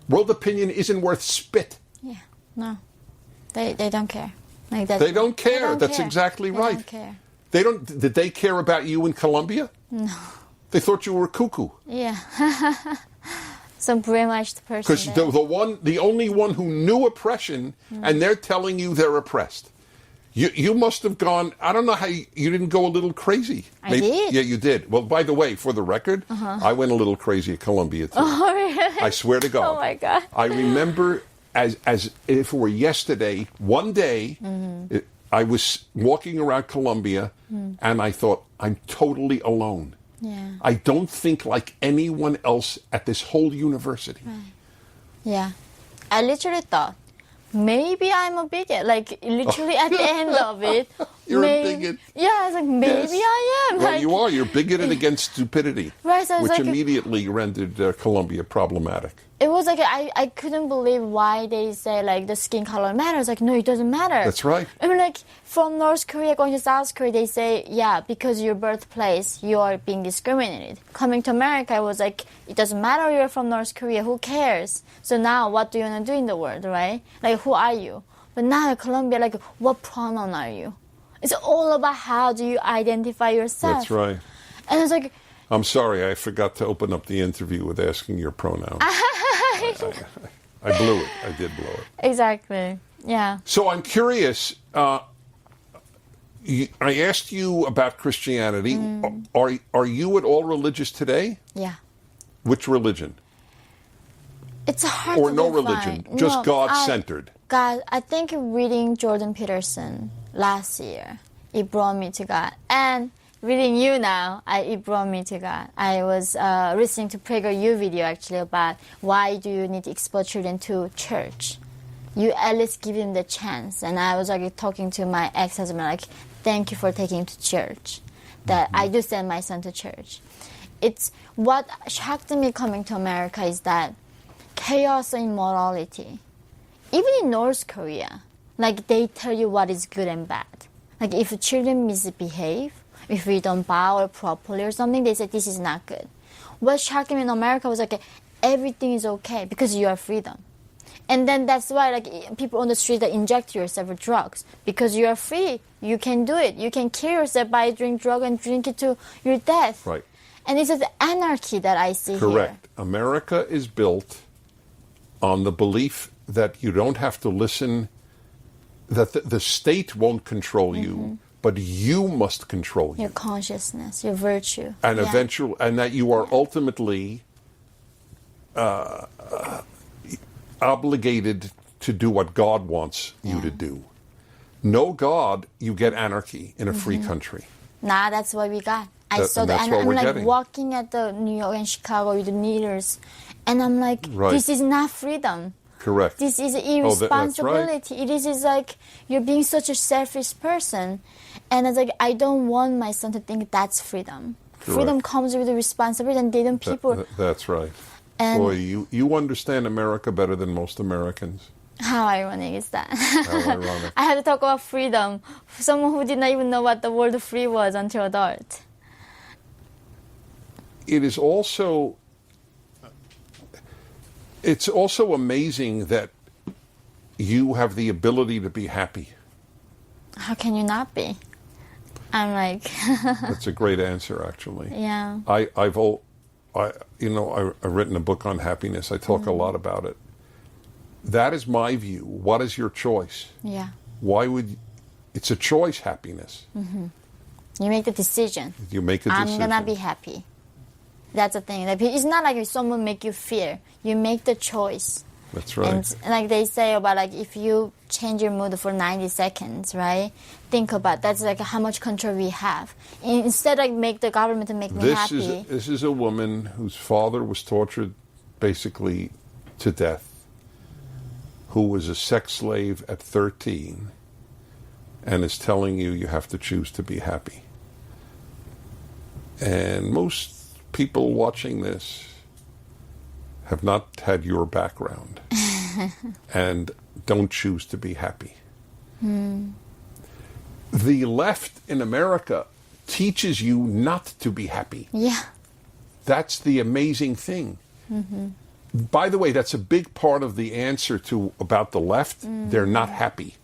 World Opinion isn't worth spit. Yeah. No. They don't care. Like They don't care. That's care. exactly They right. Don't care. Did they care about you in Colombia? No. They thought you were cuckoo. Yeah. Some brainwashed person. Because there. the only one who knew oppression, and they're telling you they're oppressed. You must have gone, I don't know how you didn't go a little crazy. I did. Yeah, you did. Well, by the way, for the record, I went a little crazy at Columbia, too. Oh, really? I swear to God. Oh, my God. I remember as if it were yesterday, one day, I was walking around Columbia, and I thought, I'm totally alone. Yeah. I don't think like anyone else at this whole university. Right. Yeah. I literally thought, maybe I'm a bigot. Like, literally at the end of it. You're a bigot. Yeah, I was like, maybe Yes. I am. Well, like, you are. You're bigoted against stupidity, Right, so I was which like- immediately rendered Columbia problematic. It was like, I couldn't believe why they say, like, the skin color matters. Like, no, it doesn't matter. That's right. I mean, like, from North Korea going to South Korea, they say, yeah, because your birthplace, you are being discriminated. Coming to America, I was like, it doesn't matter you're from North Korea, who cares? So now, what do you want to do in the world, right? Like, who are you? But now in Colombia, like, what pronoun are you? It's all about how do you identify yourself. That's right. And it's like, I'm sorry, I forgot to open up the interview with asking your pronoun. I blew it. I did blow it. exactly, yeah. So I'm curious. I asked you about Christianity. Are you at all religious today? Yeah. Which religion? It's hard Or to no define. religion? Just No, God-centered? God, I think reading Jordan Peterson last year, it brought me to God. And reading you now, it brought me to God. I was listening to PragerU video actually about why do you need to expose children to church. You at least give them the chance. And I was like talking to my ex-husband like, thank you for taking him to church. That I do send my son to church. It's what shocked me coming to America is that chaos and immorality. Even in North Korea, like they tell you what is good and bad. Like if children misbehave, if we don't bow properly or something, they say this is not good. What shocked me in America was like everything is okay because you have freedom. And then that's why like people on the street that inject yourself with drugs because you are free. You can do it. You can kill yourself by drinking drug and drink it to your death. Right. And it's the anarchy that I see Correct. America is built on the belief that you don't have to listen, that the state won't control you, but you must control here. Your consciousness, your virtue. And Yeah. eventually, and that you are ultimately obligated to do what God wants you to do. No God, you get anarchy in a free country. Nah, that's what we got. I saw and that, that's and what I'm we're like getting. walking at the New York and Chicago with the leaders, and I'm like, Right. this is not freedom. Correct. This is that's irresponsibility. right. It is like you're being such a selfish person, and it's like I don't want my son to think that's freedom. Correct. Freedom comes with the responsibility, and they don't people. That's right. And- Boy, you understand America better than most Americans. How ironic is that? How ironic. I had to talk about freedom. Someone who did not even know what the word free was until adult. It's also amazing that you have the ability to be happy. How can you not be? I'm like, That's a great answer, actually. yeah. I've written a book on happiness. I talk a lot about it. That is my view. What is your choice? Yeah. It's a choice, happiness. You make the decision. You make a decision. I'm gonna be happy. That's the thing. Like, it's not like if someone make you fear. You make the choice. That's right. And like they say about like if you change your mood for 90 seconds, right? Think about that's like how much control we have. Instead like make the government to make me happy. This is a woman whose father was tortured basically to death, who was a sex slave at 13, and is telling you have to choose to be happy. And most people watching this have not had your background and don't choose to be happy. The left in America teaches you not to be happy. Yeah. That's the amazing thing. By the way, that's a big part of the answer to about the left. They're not happy.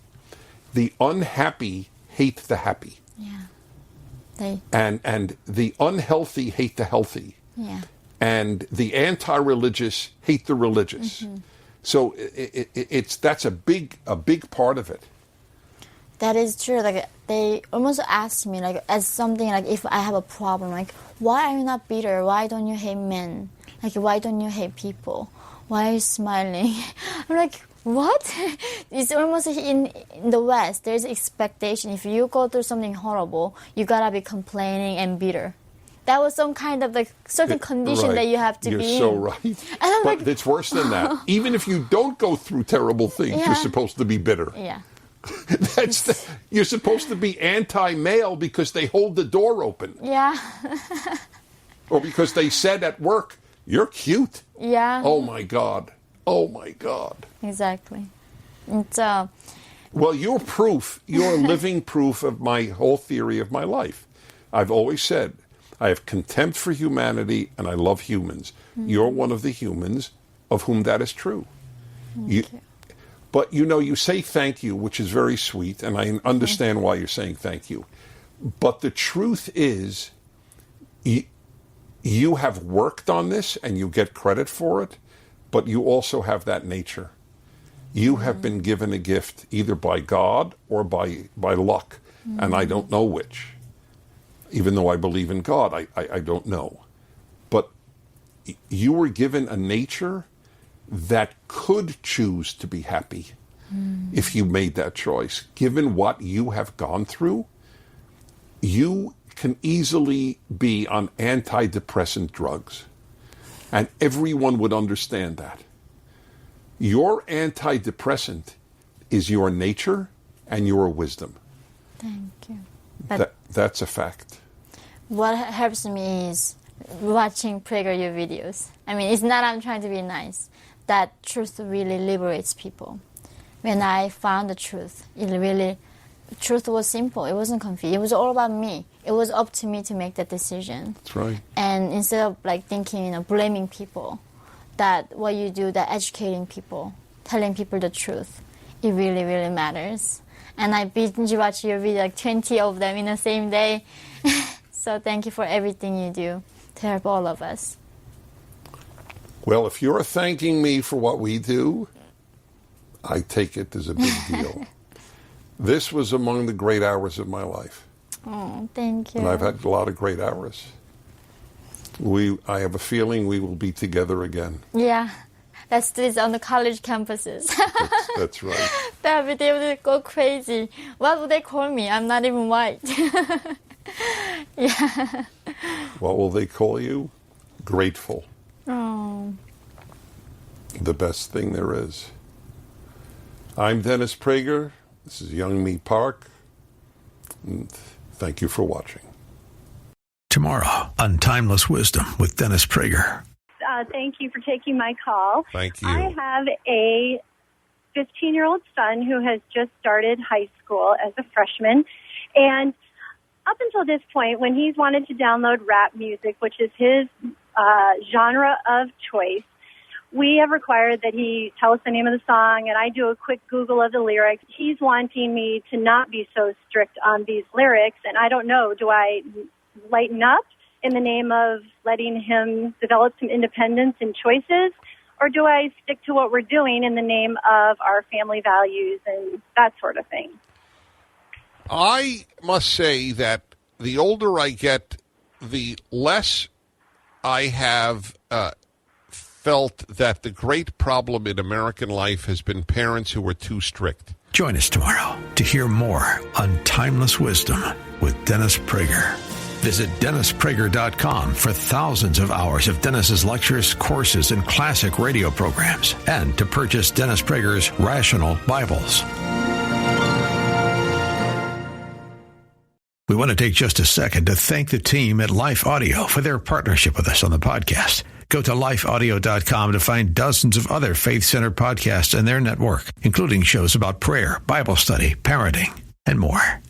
The unhappy hate the happy. Yeah. And the unhealthy hate the healthy. Yeah. And the anti-religious hate the religious. Mm-hmm. So that's a big part of it. That is true. Like, they almost ask me, like, as something, like, if I have a problem, like, why are you not bitter? Why don't you hate men? Like, why don't you hate people? Why are you smiling? I'm like, what? It's almost in the West, there's expectation. If you go through something horrible, you gotta be complaining and bitter. That was some kind of, like, certain condition right. that you have to You're be so in. right. And I'm But like, it's worse than that. Even if you don't go through terrible things, Yeah. you're supposed to be bitter. yeah. You're supposed to be anti-male because they hold the door open. Yeah. Or because they said at work, you're cute. Yeah. Oh, my God. Oh, my God. Exactly. It's, Well, you're proof. You're living proof of my whole theory of my life. I've always said, I have contempt for humanity and I love humans. You're one of the humans of whom that is true. But, you say thank you, which is very sweet, and I understand why you're saying thank you. But the truth is, you have worked on this and you get credit for it, but you also have that nature. You have been given a gift either by God or by luck, and I don't know which. Even though I believe in God, I don't know. But you were given a nature that could choose to be happy if you made that choice. Given what you have gone through, you can easily be on antidepressant drugs. And everyone would understand that. Your antidepressant is your nature and your wisdom. thank you. But That's a fact. what helps me is watching PragerU videos. I mean, it's not I'm trying to be nice. That truth really liberates people. When I found the truth, truth was simple. It wasn't confused. It was all about me. It was up to me to make that decision. That's right. And instead of like thinking, blaming people, that what you do, that educating people, telling people the truth, it really, really matters. And I binge watch your video, like 20 of them in the same day. So thank you for everything you do to help all of us. Well, if you're thanking me for what we do, I take it as a big deal. This was among the great hours of my life. Oh, thank you. And I've had a lot of great hours. I have a feeling we will be together again. Yeah, let's do this on the college campuses. That's right. They would go crazy. What would they call me? I'm not even white. Yeah. What will they call you? Grateful. Oh. The best thing there is. I'm Dennis Prager. This is Yeonmi Park. And thank you for watching. Tomorrow on Timeless Wisdom with Dennis Prager. Thank you for taking my call. Thank you. I have a 15-year-old son who has just started high school as a freshman. And up until this point, when he's wanted to download rap music, which is his genre of choice, we have required that he tell us the name of the song, and I do a quick Google of the lyrics. He's wanting me to not be so strict on these lyrics, and I don't know, do I lighten up in the name of letting him develop some independence and choices, or do I stick to what we're doing in the name of our family values and that sort of thing? I must say that the older I get, the less I have felt that the great problem in American life has been parents who were too strict. Join us tomorrow to hear more on Timeless Wisdom with Dennis Prager. Visit DennisPrager.com for thousands of hours of Dennis's lectures, courses, and classic radio programs, and to purchase Dennis Prager's Rational Bibles. We want to take just a second to thank the team at Life Audio for their partnership with us on the podcast. Go to lifeaudio.com to find dozens of other faith-centered podcasts in their network, including shows about prayer, Bible study, parenting, and more.